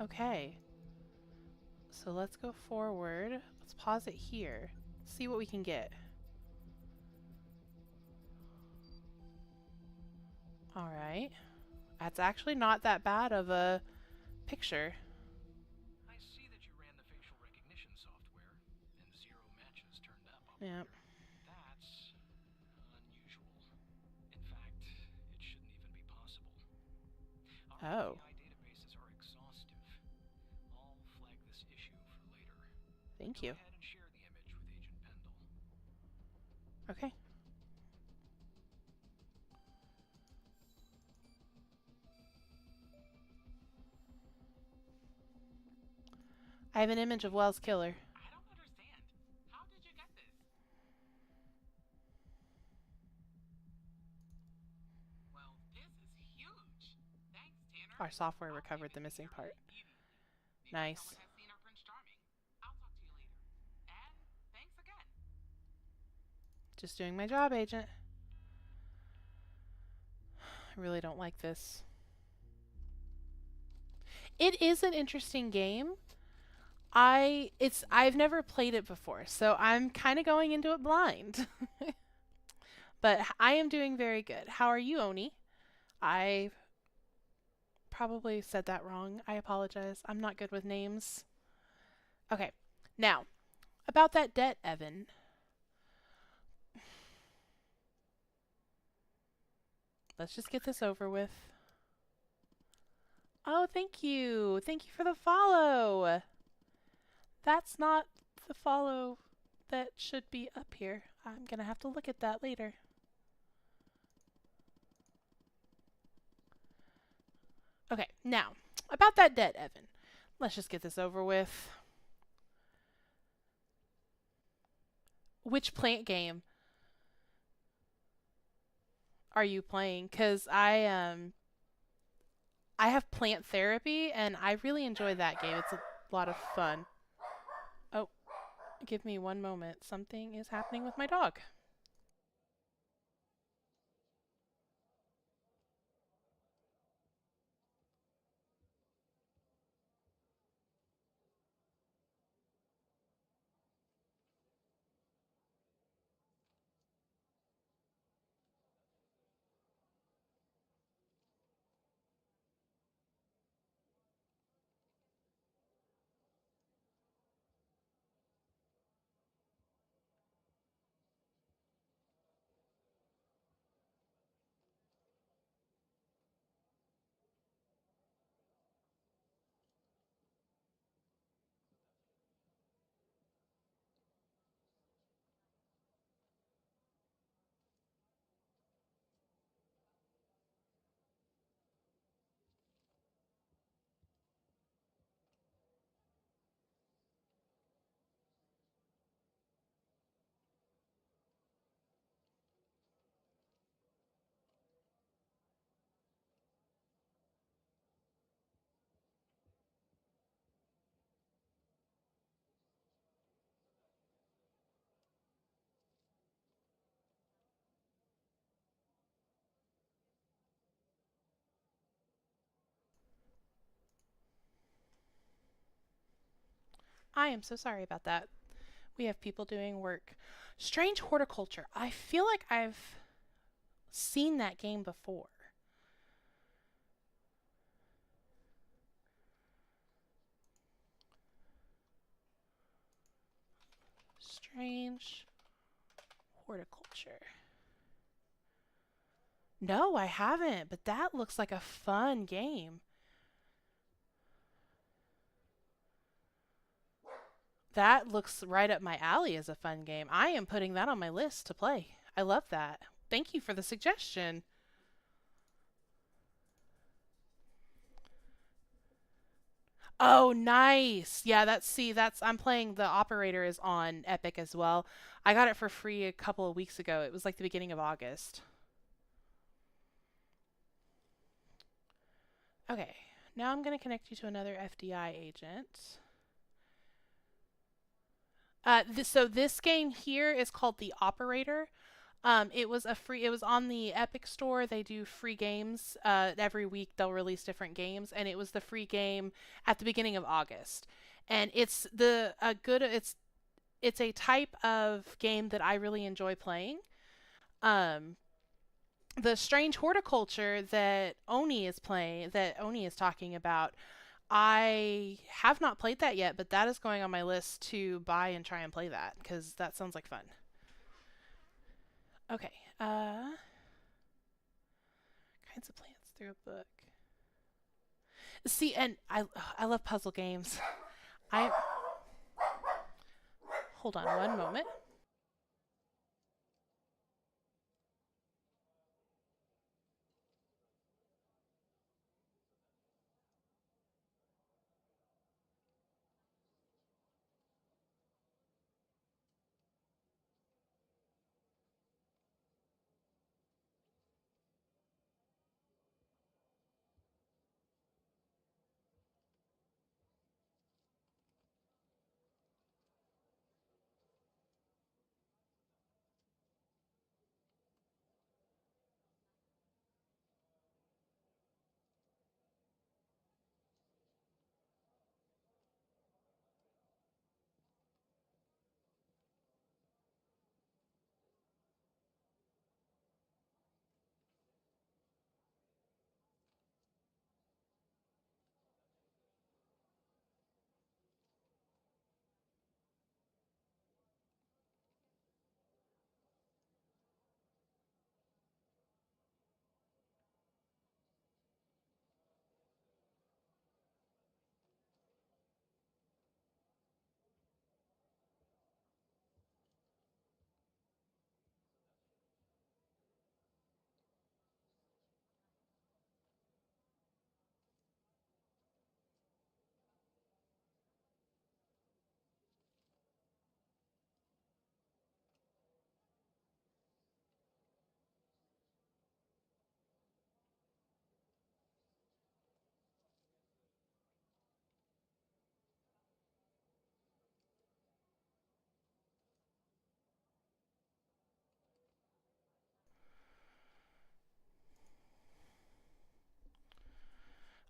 Okay. So let's go forward. Let's pause it here. See what we can get. Alright. That's actually not that bad of a picture. I see that you ran the facial recognition software, and 0 matches turned up. Yeah. That's unusual. In fact, it shouldn't even be possible. Our Oh. AI databases are exhaustive. I'll flag this issue for later. Thank Go you. ahead and share the image with Agent Pendle. Okay. I have an image of Wells Killer. I don't understand. How did you get this? Well, this is huge. Thanks, Tanner. Our software I'll give recovered it the to missing Tanner part. immediately. Maybe Nice. someone has seen our Prince Charming. I'll talk to you later. And thanks again. Just doing my job, Agent. I really don't like this. It is an interesting game. I've never played it before, so I'm kind of going into it blind. But I am doing very good. How are you, Oni? I probably said that wrong. I apologize. I'm not good with names. Okay. Now, about that debt, Evan. Let's just get this over with. Oh, thank you. Thank you for the follow. That's not the follow that should be up here. I'm going to have to look at that later. Okay, now, about that debt, Evan. Let's just get this over with. Which plant game are you playing? Because I have plant therapy, and I really enjoy that game. It's a lot of fun. Oh, give me one moment. Something is happening with my dog. I am so sorry about that. We have people doing work. Strange Horticulture. I feel like I've seen that game before. Strange Horticulture. No, I haven't, but that looks like a fun game. That looks right up my alley as a fun game. I am putting that on my list to play. I love that. Thank you for the suggestion. Oh, nice. Yeah, that's I'm playing the operator is on Epic as well. I got it for free a couple of weeks ago. It was like the beginning of August. Okay. Now I'm going to connect you to another FDI agent. So this game here is called The Operator. It was a free. It was on the Epic Store. They do free games. Every week they'll release different games, and it was the free game at the beginning of August. And it's the a good. It's a type of game that I really enjoy playing. Um, the Strange Horticulture that Oni is talking about. I have not played that yet, but that is going on my list to buy and try and play that because that sounds like fun. Okay. Kinds of plants through a book. See, and I love puzzle games. I hold on one moment.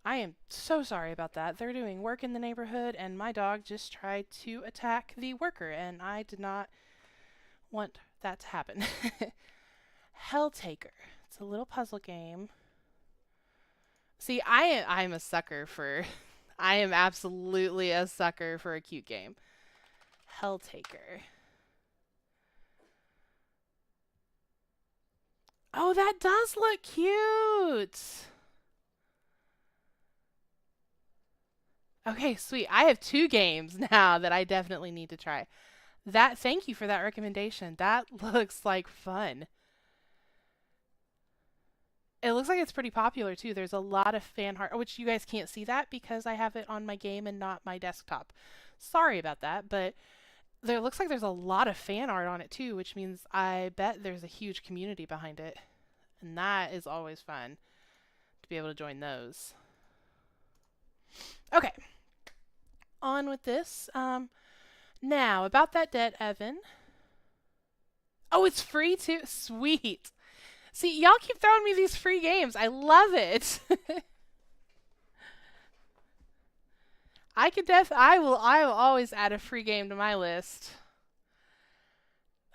I am so sorry about that. They're doing work in the neighborhood, and my dog just tried to attack the worker, and I did not want that to happen. Helltaker. It's a little puzzle game. See, I'm a sucker for I am absolutely a sucker for a cute game. Helltaker. Oh, that does look cute. Okay, sweet. I have two games now that I definitely need to try. Thank you for that recommendation. That looks like fun. It looks like it's pretty popular too. There's a lot of fan art, which you guys can't see that because I have it on my game and not my desktop. Sorry about that, but there looks like there's a lot of fan art on it too, which means I bet there's a huge community behind it. And that is always fun to be able to join those. Okay, on with this. Now, about that debt, Evan. Oh, it's free too? Sweet. See, y'all keep throwing me these free games. I love it. I will always add a free game to my list.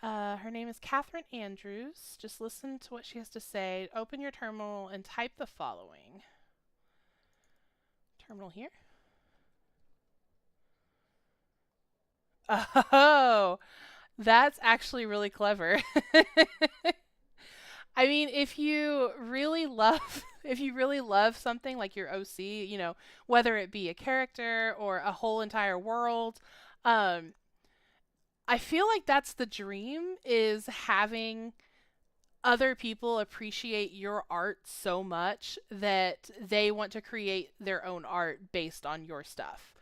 Her name is Catherine Andrews. Just listen to what she has to say. Open your terminal and type the following. Terminal here. Oh, that's actually really clever. I mean, if you really love something like your OC, whether it be a character or a whole entire world, um, I feel like that's the dream is having other people appreciate your art so much that they want to create their own art based on your stuff.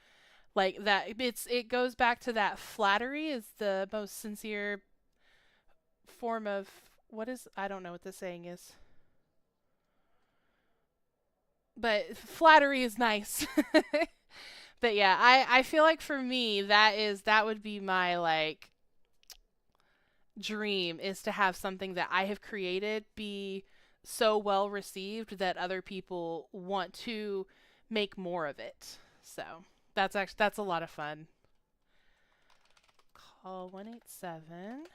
Like that it goes back to that flattery is the most sincere form of I don't know what the saying is. But flattery is nice. But yeah, I feel like for me that would be my like dream is to have something that I have created be so well received that other people want to make more of it. So that's a lot of fun. Call 187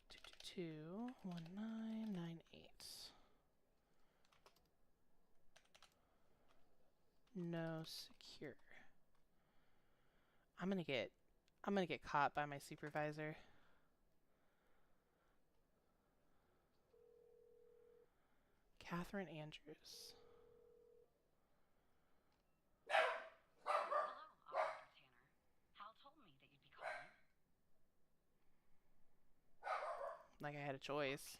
222 1998. No secure. I'm gonna get caught by my supervisor. Catherine Andrews. Hello, Operator Tanner. Hal told me that you'd be calling. Like I had a choice.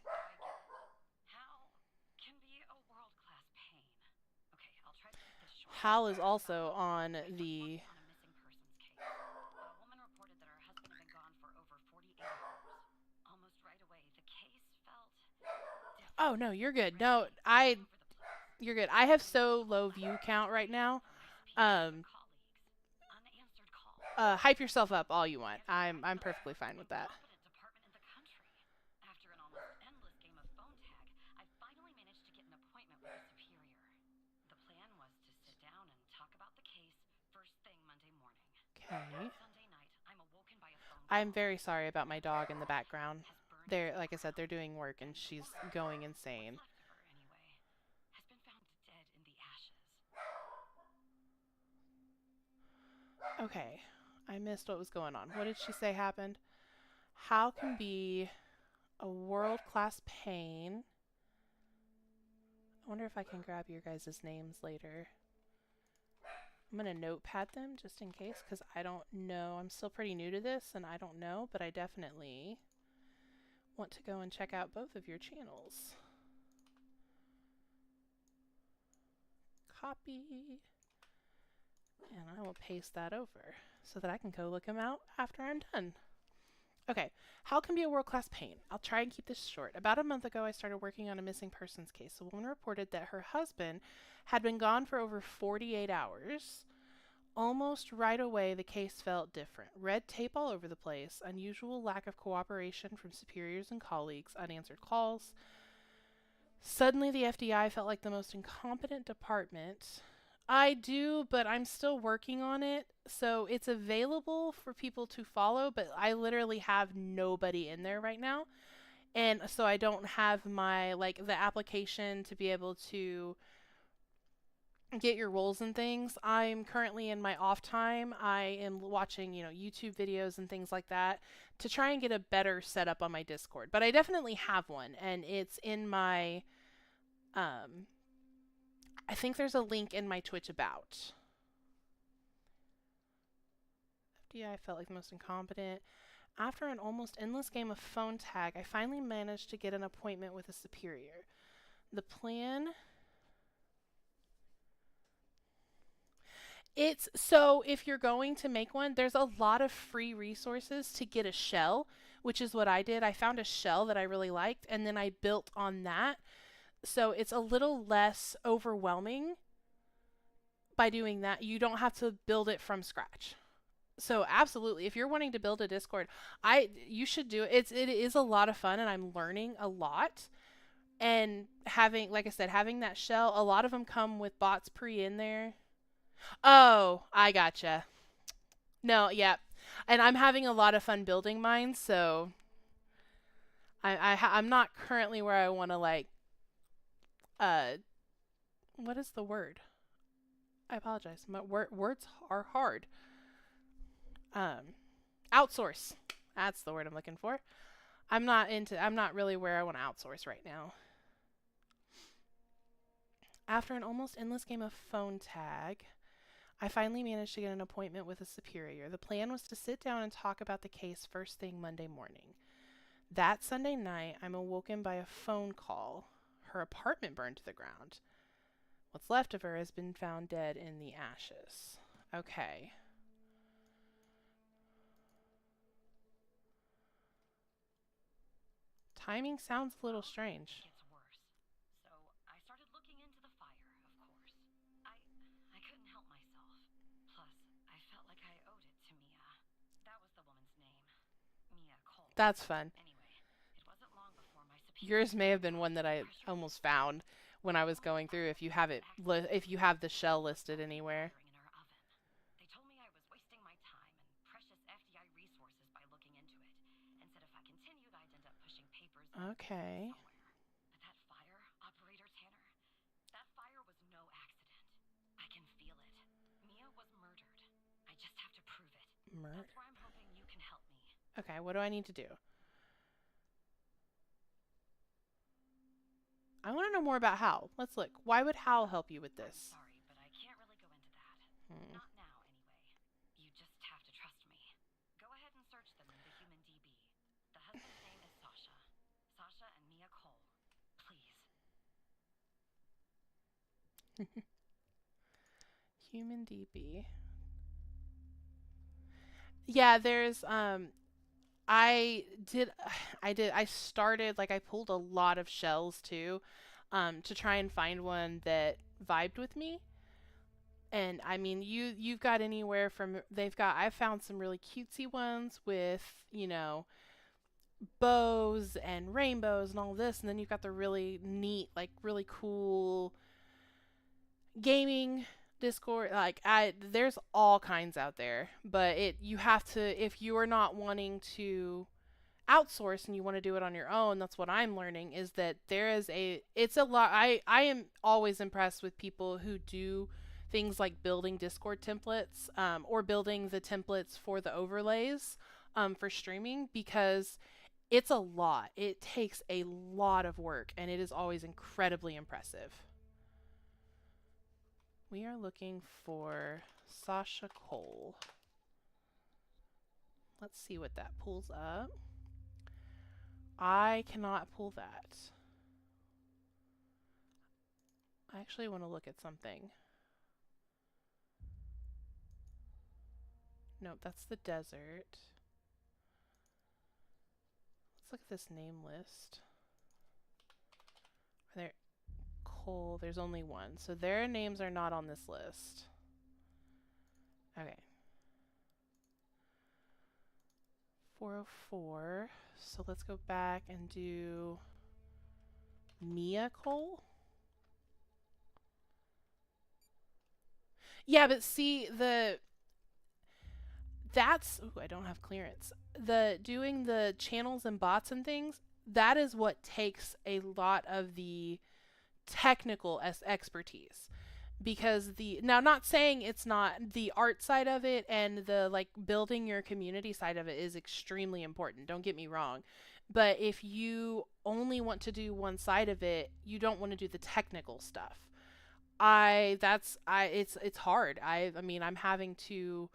Hal can be a world-class pain. Okay, I'll try to keep this short. Hal is also on the On a missing persons case. A woman reported that her husband had been gone for over 48 hours. Almost right away, the case felt different. Oh no, you're good. No, All over the place. you're good. I have so low view count right now. Colleagues, unanswered calls. Hype yourself up all you want. I'm perfectly fine with that. Competent department in the country. After an almost endless game of phone tag, I finally managed to get an appointment with a superior. The plan was to sit down and talk about the case first thing Monday morning. Okay. Sunday night, I'm awoken by a phone I'm call. very sorry about my dog in the background. Has burned They're like I said, they're doing work and she's going insane. left of her anyway. Has been found dead in the ashes. Okay. I missed what was going on. What did she say happened? How can be a world-class pain? I wonder if I can grab your guys' names later. I'm going to notepad them just in case because I don't know. I'm still pretty new to this and I don't know, but I definitely want to go and check out both of your channels. Copy. And I will paste that over so that I can go look them out after I'm done. Okay, how can be a world-class pain? I'll try and keep this short. About a month ago, I started working on a missing persons case. A woman reported that her husband had been gone for over 48 hours. Almost right away, the case felt different. Red tape all over the place, unusual lack of cooperation from superiors and colleagues, unanswered calls. Suddenly, the FDI felt like the most incompetent department. I do, but I'm still working on it. So it's available for people to follow, but I literally have nobody in there right now. And so I don't have my, like, the application to be able to get your roles and things. I'm currently in my off time. I am watching, YouTube videos and things like that to try and get a better setup on my Discord. But I definitely have one, and it's in my um I think there's a link in my Twitch about. FDI felt like the most incompetent. After an almost endless game of phone tag, I finally managed to get an appointment with a superior. The plan. It's so if you're going to make one, there's a lot of free resources to get a shell, which is what I did. I found a shell that I really liked, and then I built on that. So it's a little less overwhelming by doing that. You don't have to build it from scratch. So absolutely, if you're wanting to build a Discord, you should do it. It is a lot of fun, and I'm learning a lot. And having, like I said, having that shell, a lot of them come with bots pre in there. Oh, I gotcha. No, yeah, and I'm having a lot of fun building mine. So I'm not currently where I want to like uh what is the word? I apologize. My words are hard. Um, outsource. That's the word I'm looking for. I'm not really where I want to outsource right now. After an almost endless game of phone tag, I finally managed to get an appointment with a superior. The plan was to sit down and talk about the case first thing Monday morning. That Sunday night, I'm awoken by a phone call. Her apartment burned to the ground. What's left of her has been found dead in the ashes. Okay. Timing sounds a little strange. It gets worse. So I started looking into the fire, of course. I couldn't help myself. Plus, I felt like I owed it to Mia. That was the woman's name. Mia Cole. That's fun. Anyway, it wasn't long before my superior Yours may have been one that I almost found when I was going through. If you have it, if you have the shell listed anywhere. in her oven. They told me I was wasting my time and precious FDI resources by looking into it, and said if I continued, I'd end up pushing papers Okay. somewhere. But that fire, Operator Tanner, that fire was no accident. I can feel it. Mia was murdered. I just have to prove it. That's where I'm hoping you can help me. Okay, what do I need to do? I want to know more about Hal. Let's look. Why would Hal help you with this? I'm sorry, but I can't really go into that. Not now, anyway. You just have to trust me. Go ahead and search them in the human DB. The husband's name is Sasha. Sasha and Mia Cole. Please. Human DB. Yeah, there's I did I started like I pulled a lot of shells too to try and find one that vibed with me. And I mean, you've got anywhere from I've found some really cutesy ones with, bows and rainbows and all this, and then you've got the really neat, like really cool gaming Discord. Like there's all kinds out there, but you have to, if you are not wanting to outsource and you want to do it on your own, that's what I'm learning is that it's a lot. I am always impressed with people who do things like building Discord templates, or building the templates for the overlays, for streaming, because it's a lot. It takes a lot of work, and it is always incredibly impressive. We are looking for Sasha Cole. Let's see what that pulls up. I cannot pull that. I actually want to look at something. Nope, that's the desert. Let's look at this name list. Are there Cole? There's only one. So their names are not on this list. Okay. 404. So let's go back and do Mia Cole? Yeah, but see, that's, ooh, I don't have clearance. The doing the channels and bots and things, that is what takes a lot of the technical expertise. Because the, now, not saying it's not, the art side of it and the like building your community side of it is extremely important, don't get me wrong. But if you only want to do one side of it, you don't want to do the technical stuff. It's hard. I mean, I'm having to,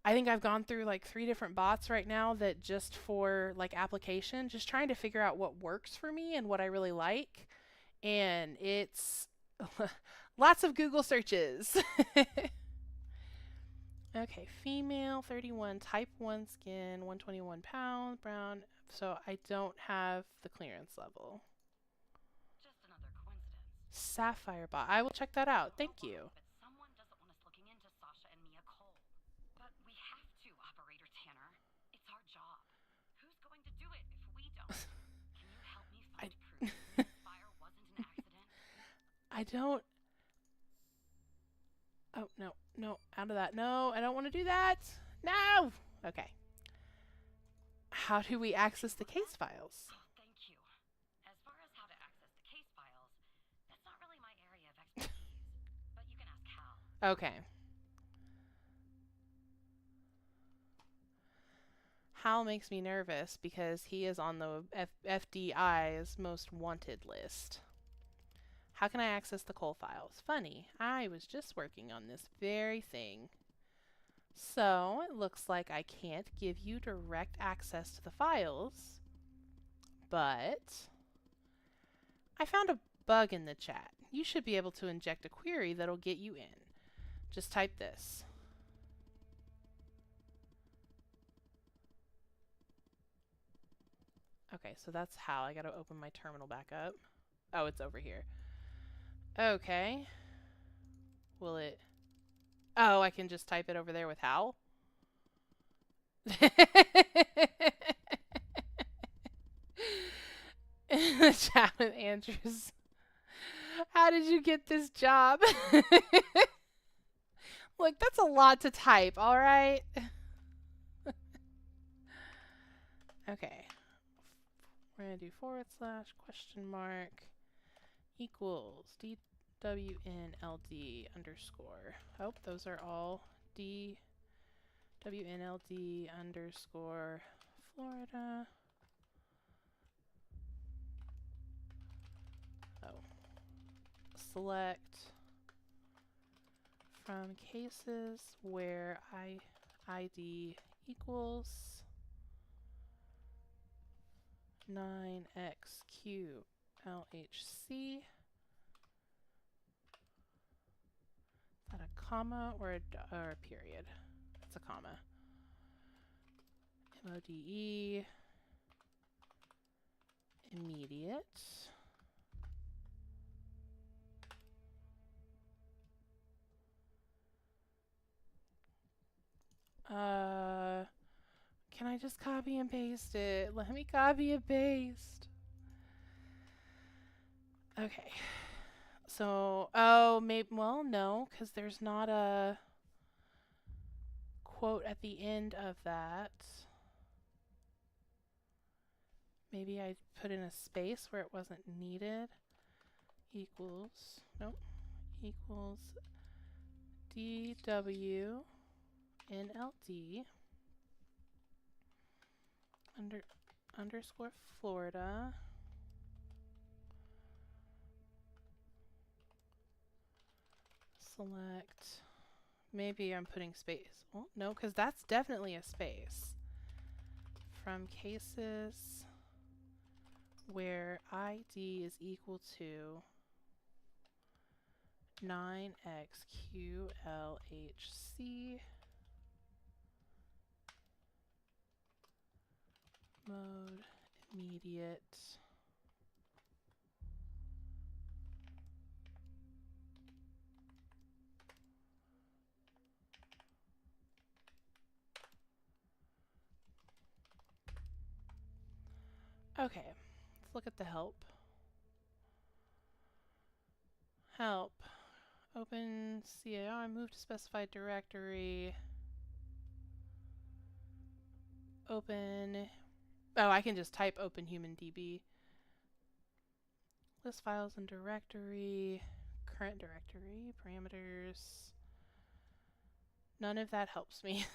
I think I've gone through like 3 different bots right now that just for like application, just trying to figure out what works for me and what I really like. And it's lots of Google searches. Okay, female, 31, type 1 skin, 121 pounds, brown. So I don't have the clearance level. Just another coincidence. Sapphire bot. I will check that out. Thank you. But someone doesn't want us looking into Sasha and Mia Cole. But we have to, Operator Tanner. It's our job. Who's going to do it if we don't? Can you help me find proof Mia's fire wasn't an accident? I don't. Oh, no, no, out of that. No, I don't want to do that. No! Okay. How do we access the case files? Oh, thank you. As far as how to access the case files, that's not really my area of expertise. But you can ask Hal. Okay. Hal makes me nervous because he is on the FDI's most wanted list. How can I access the Cole files? Funny, I was just working on this very thing. So, it looks like I can't give you direct access to the files, but I found a bug in the chat. You should be able to inject a query that'll get you in. Just type this. Okay, so that's how. I gotta open my terminal back up. Oh, it's over here. Okay. Will it... Oh, I can just type it over there with Hal? In the chat with Andrews. How did you get this job? Look, that's a lot to type, alright? Okay. We're going to do / equals DWNLD underscore. Oh, those are all DWNLD underscore Florida. Oh. Select from cases where ID equals 9XQLHC. Is that a comma or a period? It's a comma. MODE immediate. Can I just copy and paste it? Let me copy and paste. Okay. So, oh, maybe, well, no, because there's not a quote at the end of that. Maybe I put in a space where it wasn't needed. Equals, nope, equals DWNLD underscore Florida. Select, maybe I'm putting space. Well, no, because that's definitely a space. From cases where ID is equal to 9XQLHC, mode immediate. Okay, let's look at the help. Help. Open CAR, move to specified directory. Open. Oh, I can just type open human DB. List files and directory. Current directory. Parameters. None of that helps me.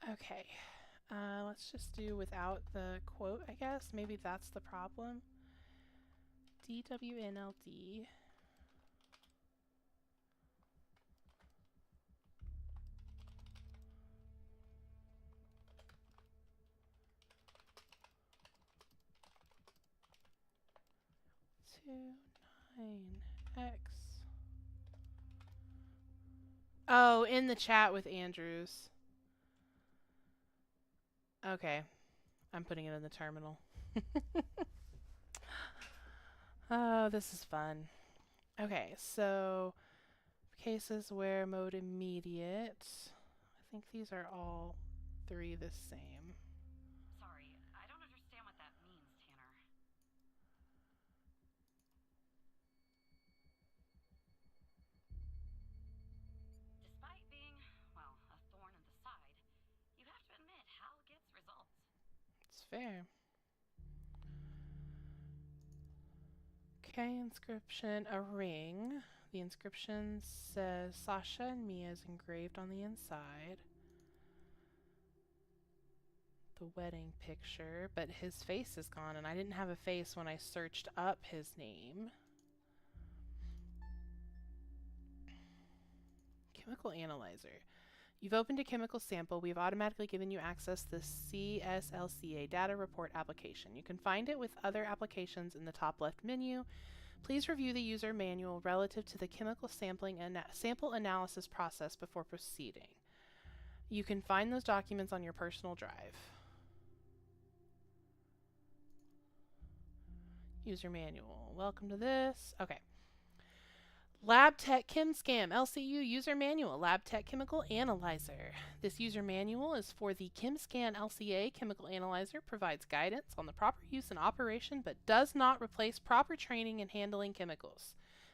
Okay. Let's just do without the quote, I guess. Maybe that's the problem. DWNLD. Two 9x. Oh, in the chat with Andrews. Okay. I'm putting it in the terminal. Oh, this is fun. Okay, so cases where mode immediate. I think these are all three the same. Sorry, I don't understand what that means, Tanner. Despite being, well, a thorn in the side, you have to admit Hal gets results. It's fair. Okay, inscription, a ring. The inscription says Sasha and Mia is engraved on the inside. The wedding picture, but his face is gone, and I didn't have a face when I searched up his name. Chemical analyzer. You've opened a chemical sample. We've automatically given you access to the CSLCA data report application. You can find it with other applications in the top left menu. Please review the user manual relative to the chemical sampling and sample analysis process before proceeding. You can find those documents on your personal drive. User manual. Welcome to this. Okay. Lab Tech Chem Scam LCU User Manual, Lab Tech Chemical Analyzer. This user manual is for the ChemScan LCA Chemical Analyzer, provides guidance on the proper use and operation, but does not replace proper training in handling chemicals.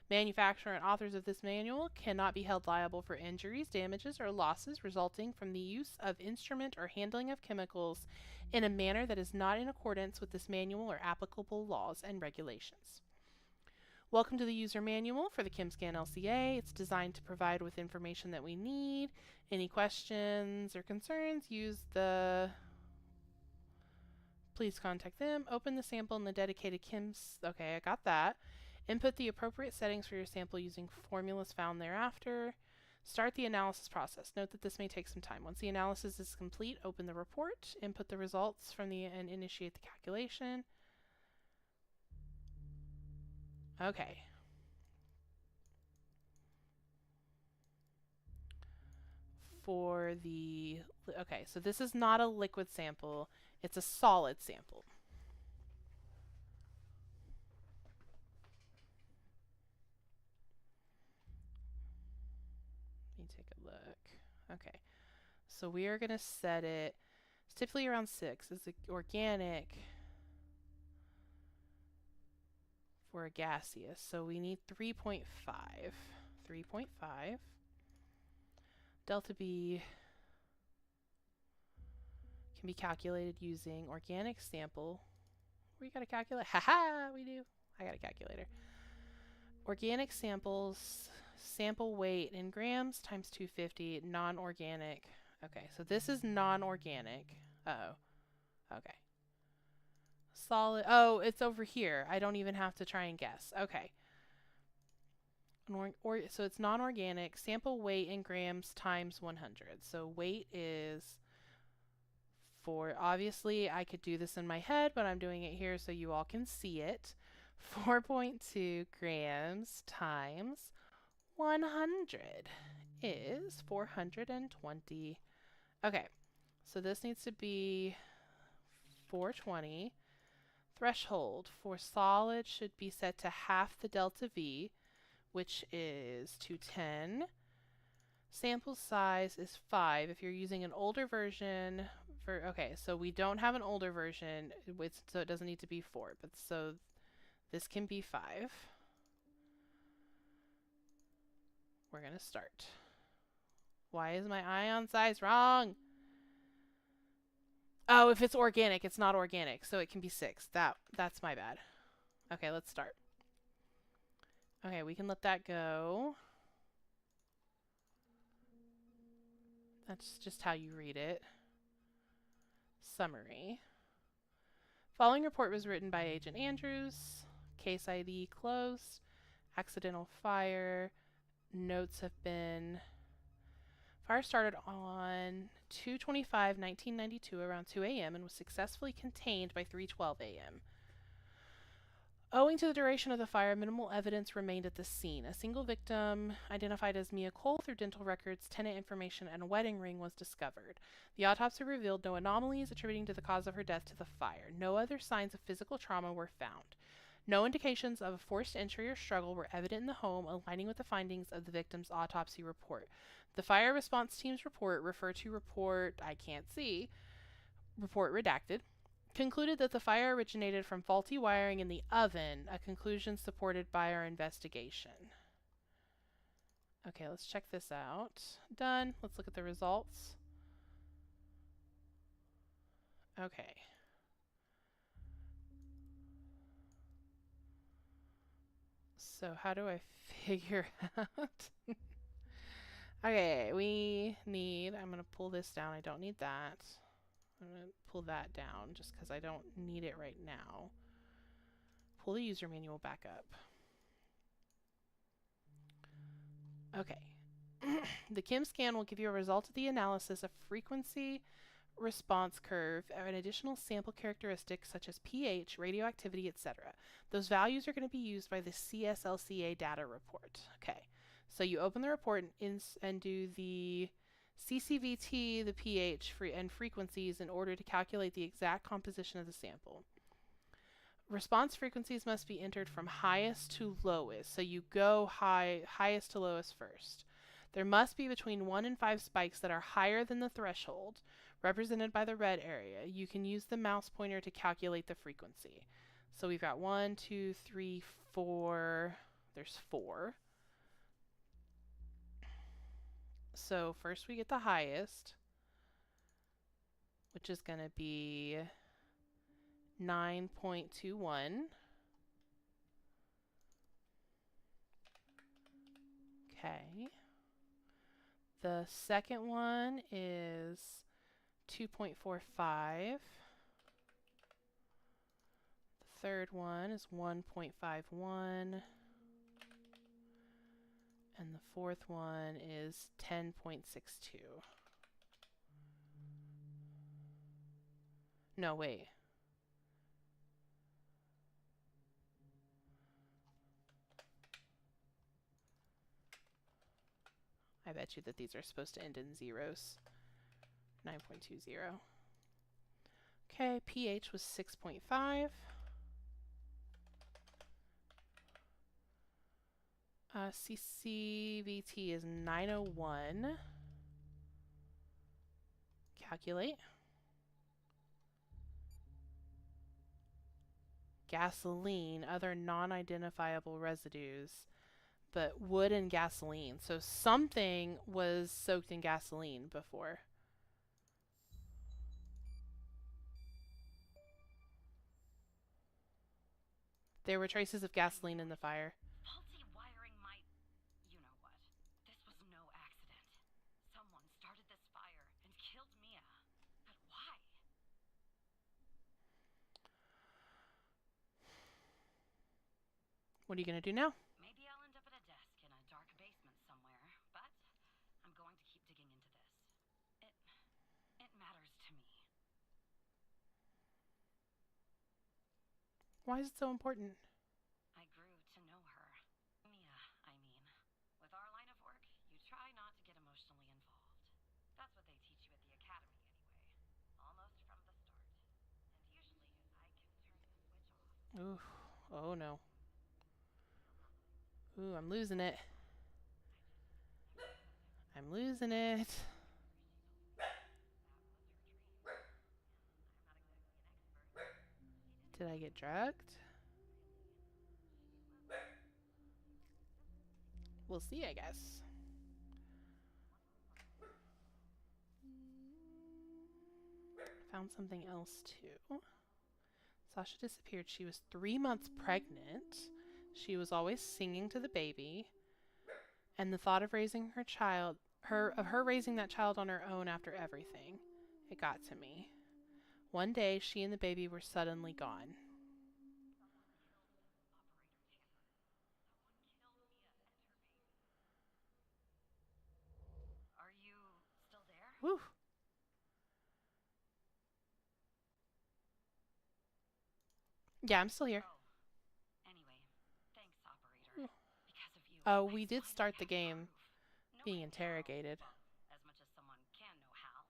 Manufacturer and authors of this manual cannot be held liable for injuries, damages, or losses resulting from the use of instrument or handling of chemicals in a manner that is not in accordance with this manual or applicable laws and regulations. Welcome to the user manual for the ChemScan LCA. It's designed to provide with information that we need. Any questions or concerns, please contact them. Open the sample in the dedicated okay, I got that. Input the appropriate settings for your sample using formulas found thereafter. Start the analysis process. Note that this may take some time. Once the analysis is complete, open the report, input the results and initiate the calculation. Okay. Okay, so this is not a liquid sample, it's a solid sample. Let me take a look. Okay, so we are going to set it, it's typically around 6. It's organic for a gaseous, so we need 3.5. 3.5. Delta B can be calculated using organic sample. We got a calculator? Haha, we do. I got a calculator. Organic samples, sample weight in grams times 250, non-organic. Okay, so this is non-organic. Uh-oh. Okay. Solid. Oh, it's over here. I don't even have to try and guess. Okay. So it's non-organic. Sample weight in grams times 100. So weight is obviously I could do this in my head, but I'm doing it here so you all can see it. 4.2 grams times 100 is 420. Okay, so this needs to be 420. Threshold for solid should be set to half the delta V, which is 210. Sample size is 5. If you're using an older version, okay, so we don't have an older version, so it doesn't need to be 4. But so This can be 5. We're going to start. Why is my ion size wrong? Oh, if it's organic, it's not organic, so it can be 6. That's my bad. Okay, let's start. Okay, we can let that go. That's just how you read it. Summary. Following report was written by Agent Andrews. Case ID closed. Accidental fire. Notes have been... Fire started on 2/25/1992 around 2 a.m. and was successfully contained by 3:12 a.m. Owing to the duration of the fire, minimal evidence remained at the scene. A single victim, identified as Mia Cole through dental records, tenant information, and a wedding ring, was discovered. The autopsy revealed no anomalies attributing to the cause of her death to the fire. No other signs of physical trauma were found. No indications of a forced entry or struggle were evident in the home, aligning with the findings of the victim's autopsy report. The fire response team's report, referred to report I can't see, report redacted, concluded that the fire originated from faulty wiring in the oven, a conclusion supported by our investigation. Okay, let's check this out. Done. Let's look at the results. Okay. So how do I figure out? Okay, we need, I'm going to pull this down. I don't need that. I'm going to pull that down just because I don't need it right now. Pull the user manual back up. Okay. The Kim scan will give you a result of the analysis of frequency response curve and additional sample characteristics such as pH, radioactivity, etc. Those values are going to be used by the CSLCA data report. Okay. So you open the report and do the CCVT, the pH and frequencies in order to calculate the exact composition of the sample. Response frequencies must be entered from highest to lowest. So you go highest to lowest first. There must be between 1 and 5 spikes that are higher than the threshold, represented by the red area. You can use the mouse pointer to calculate the frequency. So we've got 1, 2, 3, 4. There's 4. So first we get the highest, which is going to be 9.21. Okay. The second one is 2.45. The third one is 1.51. And the fourth one is 10.62. No, wait. I bet you that these are supposed to end in zeros. 9.20. Okay, pH was 6.5. CCVT is 901. Calculate. Gasoline, other non-identifiable residues, but wood and gasoline. So something was soaked in gasoline before. There were traces of gasoline in the fire. Faulty wiring might... You know what? This was no accident. Someone started this fire and killed Mia. But why? What are you going to do now? Maybe I'll end up at a desk in a dark basement somewhere, but I'm going to keep digging into this. It matters to me. Why is it so important? I grew to know her. Mia, I mean. With our line of work, you try not to get emotionally involved. That's what they teach you at the academy anyway. Almost from the start. And usually, I can turn the switch off. Ooh, oh no. Ooh, I'm losing it. I'm losing it. Did I get drugged? we'll see, I guess. Found something else too. Sasha disappeared. She was 3 months pregnant. She was always singing to the baby. And the thought of raising her raising that child on her own after everything, it got to me. One day, she and the baby were suddenly gone. Are you still there? Whew. Yeah, I'm still here. Oh. Anyway, thanks, operator. Because of you, Oh, I we did finally start the have game proof. being Knowing interrogated. how, well, as much as someone can know how,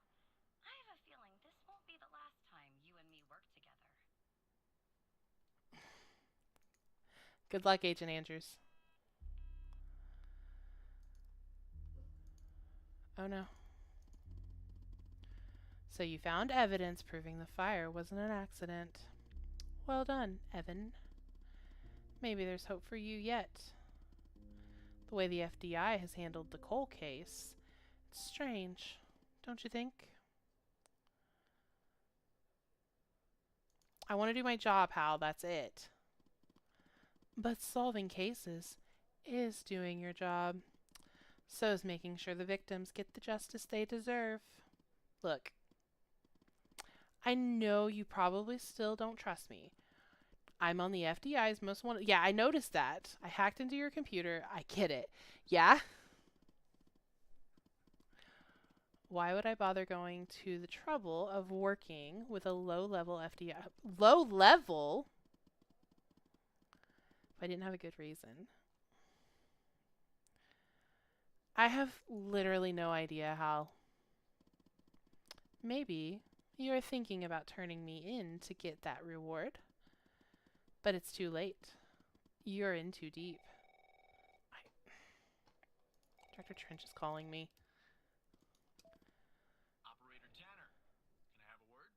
I have a feeling this won't be the last time you and me work together. Good luck, Agent Andrews. Oh no. So you found evidence proving the fire wasn't an accident. Well done, Evan. Maybe there's hope for you yet. The way the FBI has handled the Cole case, it's strange, don't you think? I want to do my job, Hal, that's it. But solving cases is doing your job. So is making sure the victims get the justice they deserve. Look, I know you probably still don't trust me. I'm on the FDI's most wanted. Yeah, I noticed that. I hacked into your computer. I get it. Yeah? Why would I bother going to the trouble of working with a low-level FDI? Low level? If I didn't have a good reason. I have literally no idea how. Maybe you're thinking about turning me in to get that reward. But it's too late. You're in too deep. Dr. Trench is calling me. Operator Tanner, can I have a word?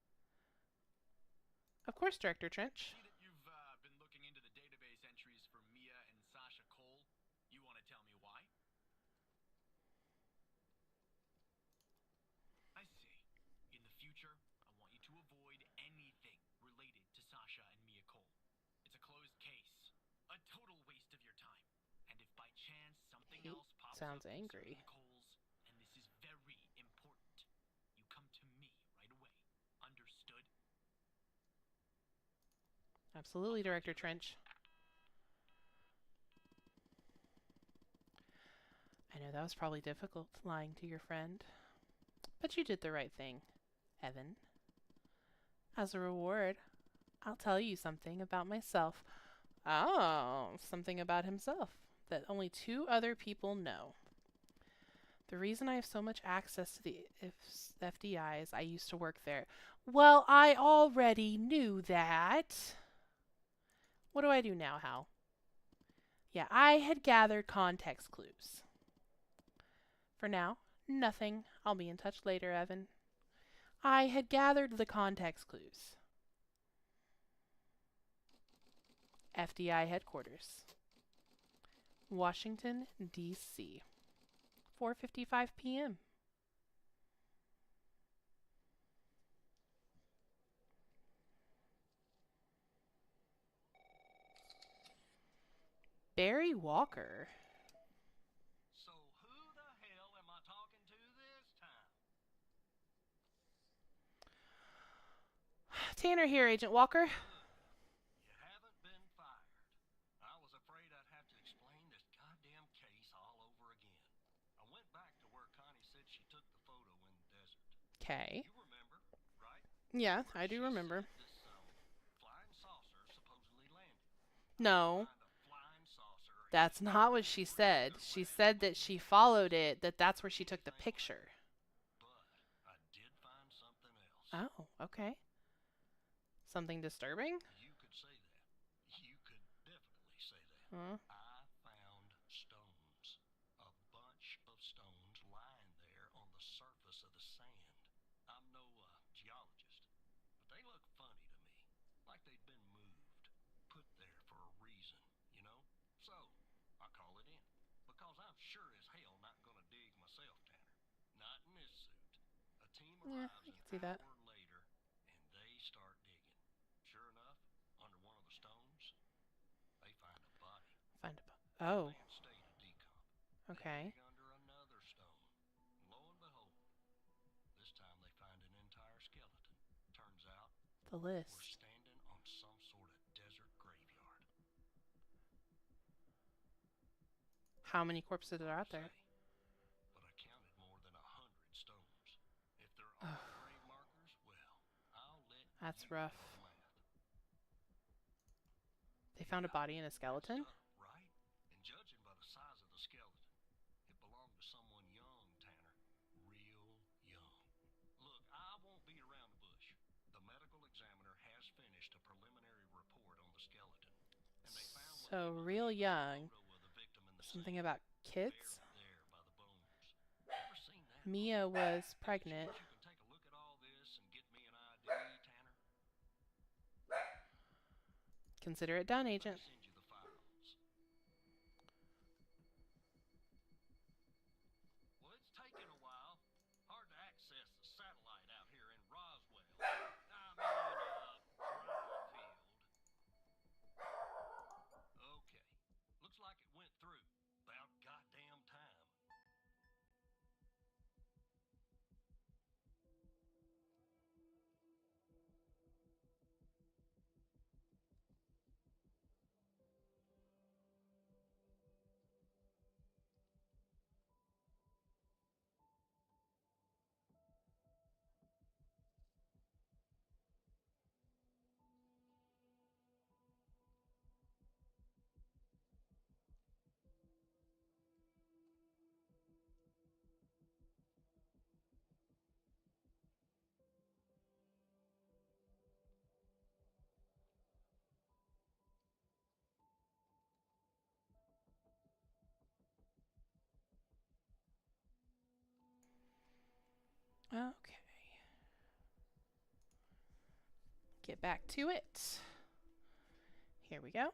Of course, Director Trench. See that you've been looking into the database entries for Mia and Sasha Cole. You want to tell me why? I see. In the future, I want you to avoid anything related to Sasha and Mia Cole. It's a closed case. A total waste of your time. And if by chance something He else pops sounds up angry. concerning the Coles, and this is very important, you come to me right away. Understood? Absolutely, Director Trench. I know that was probably difficult, lying to your friend. But you did the right thing, Evan. As a reward, I'll tell you something about myself. Oh, something about himself that only 2 other people know. The reason I have so much access to the FDI is I used to work there. Well, I already knew that. What do I do now, Hal? Yeah, I had gathered context clues. For now, nothing. I'll be in touch later, Evan. I had gathered the context clues. FDI headquarters. Washington, D.C. 4:55 p.m. Barry Walker. So who the hell am I talking to this time? Tanner here, Agent Walker. You haven't been fired. I was afraid I'd have to explain this goddamn case all over again. I went back to where Connie said she took the photo in the desert. Okay. You remember, right? Yeah, Where I do she remember. said this flying saucer supposedly landed. No, Find a flying saucer and that's not what she said. She said that she followed it, that's where she took the picture. But I did find something else. Oh, okay. Something disturbing? You could say that. You could definitely say that. Huh? I found stones. A bunch of stones lying there on the surface of the sand. I'm no geologist, but they look funny to me. Like they'd been moved. Put there for a reason, you know? So, I call it in. Because I'm sure as hell not gonna dig myself, Tanner. Not in this suit. A team Yeah, arrives I an can see that. hour later, and they start digging. Sure enough, under one of the stones, they find a body. Find a In oh, a bad state of decomp. okay. They dig under another stone. Lo and behold, this time they find an entire skeleton. Turns out, The we're list. standing on some sort of desert graveyard. How many corpses are Hard out to there? say, but I counted more than 100 stones. If they're Oh, all grave markers, well, I'll let that's you rough. do the math. They found a Yeah, body and a bad skeleton? stuff, right? And judging by the size of the skeleton, it belonged to someone young, Tanner. Real young. Look, I won't beat around the bush. The medical examiner has finished a preliminary report on the skeleton, and they found what So they real believe is a young. photo of the victim in the Something sand, about kids? buried there by the bones. Ever seen that Mia before? was Any pregnant. chance you can take a look at all this and get me an ID, Tanner? Consider it done, Let me Agent. send you the files. Well, it's taken a while. Hard to access the satellite out here in Roswell. Dryfield. Okay. Looks like it went through. About goddamn time. Okay. Get back to it. Here we go.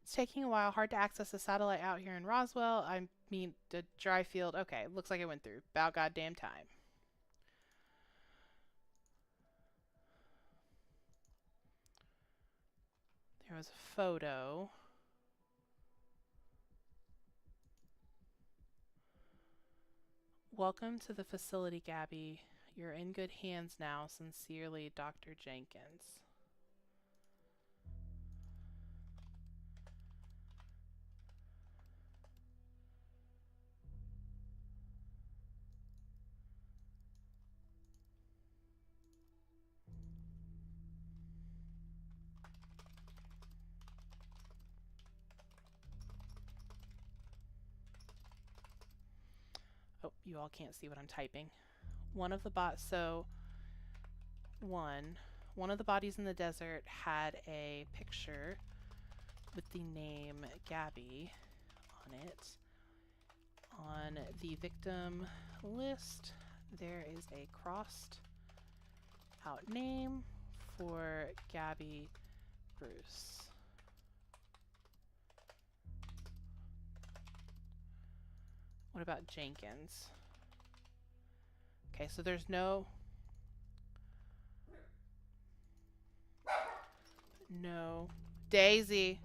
It's taking a while. Hard to access the satellite out here in Roswell. I mean, the dry field. Okay, looks like it went through. About goddamn time. There was a photo. Welcome to the facility, Gabby. You're in good hands now. Sincerely, Dr. Jenkins. Oh, you all can't see what I'm typing. One of the one of the bodies in the desert had a picture with the name Gabby on it. On the victim list, there is a crossed out name for Gabby Bruce. What about Jenkins? Okay, so there's no Daisy.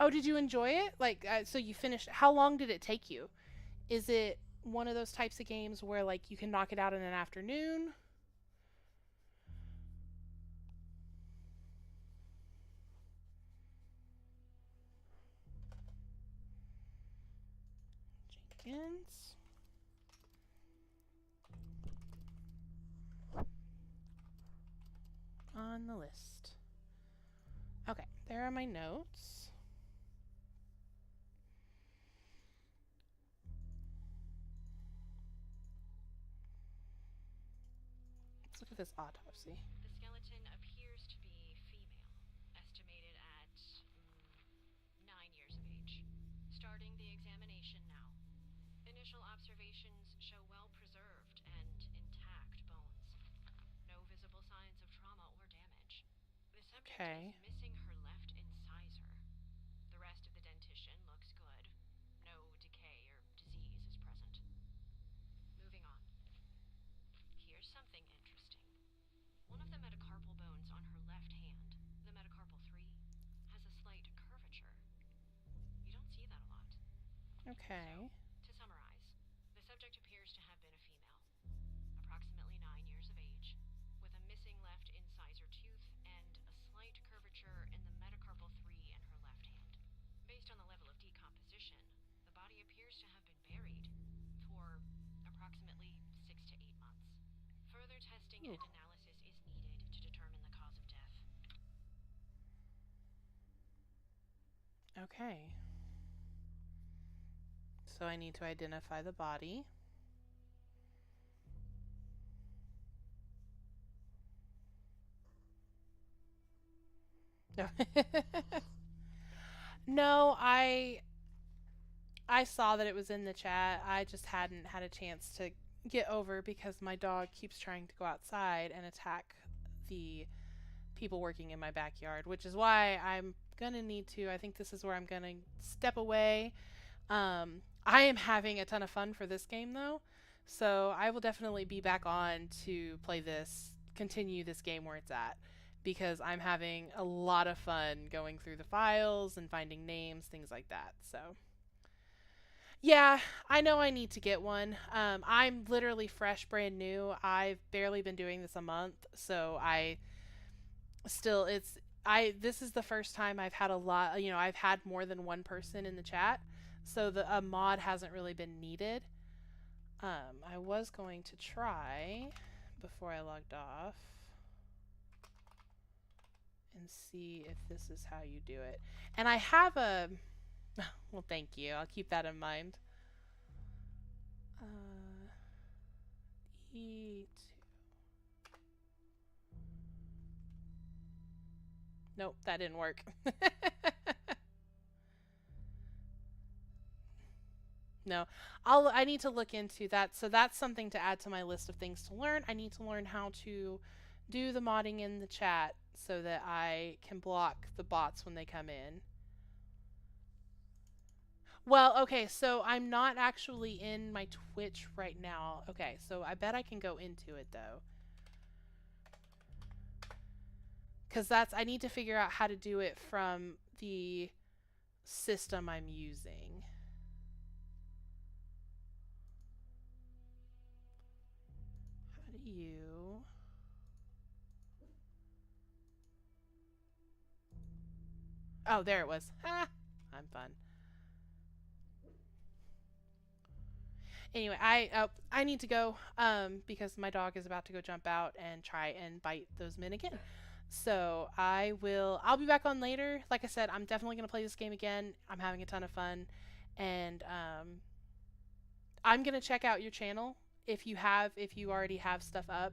Oh, did you enjoy it? Like, so you finished. How long did it take you? Is it one of those types of games where like you can knock it out in an afternoon? Jenkins. On the list. Okay, there are my notes. Let's look at this autopsy. The skeleton appears to be female, estimated at 9 years of age. Starting the examination now. Initial observations show well preserved and intact bones. No visible signs of trauma or damage. The subject Okay. is missing her left incisor. The rest of the dentition looks good. No decay or disease is present. Moving on. Here's something interesting. One of the metacarpal bones on her left hand, the metacarpal 3, has a slight curvature. You don't see that a lot. Okay. So, to summarize, the subject appears to have been a female, approximately 9 years of age, with a missing left incisor tooth and a slight curvature in the metacarpal 3 in her left hand. Based on the level of decomposition, the body appears to have been buried for approximately 6 to 8 months. Further testing and analysis is needed to determine the cause of death. Okay. So I need to identify the body. No. No, I saw that it was in the chat. I just hadn't had a chance to get over because my dog keeps trying to go outside and attack the people working in my backyard, which is why I'm gonna need to. I think this is where I'm gonna step away. I am having a ton of fun for this game though, so I will definitely be back on to play this, continue this game where it's at, because I'm having a lot of fun going through the files and finding names, things like that. So yeah, I know I need to get one. I'm literally fresh, brand new. I've barely been doing this a month, so I still it's I this is the first time I've had a lot, I've had more than one person in the chat. So the a mod hasn't really been needed. I was going to try before I logged off and see if this is how you do it. And I have a well, thank you. I'll keep that in mind. E2. Nope, that didn't work. No, I need to look into that. So that's something to add to my list of things to learn. I need to learn how to do the modding in the chat so that I can block the bots when they come in. Well, okay, so I'm not actually in my Twitch right now. Okay, so I bet I can go into it though. Cuz I need to figure out how to do it from the system I'm using. How do you... Oh, there it was. Ha! I'm fun. Anyway, I need to go because my dog is about to go jump out and try and bite those men again. So I'll be back on later. Like I said, I'm definitely going to play this game again. I'm having a ton of fun. And I'm going to check out your channel if you already have stuff up,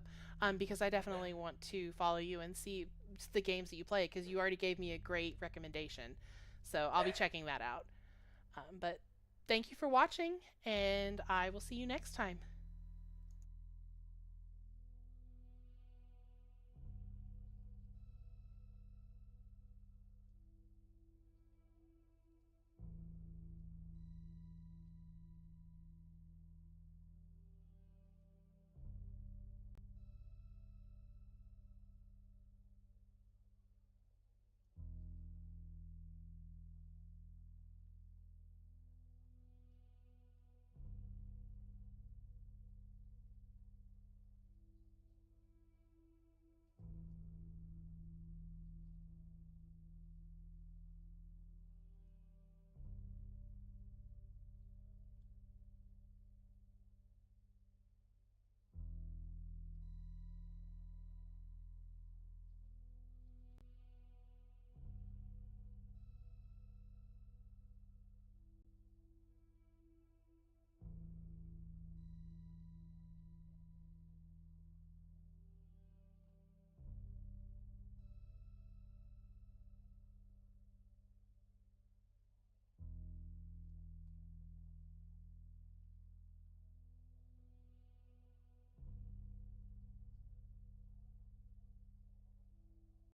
because I definitely want to follow you and see the games that you play, because you already gave me a great recommendation. So I'll be checking that out. But thank you for watching, and I will see you next time.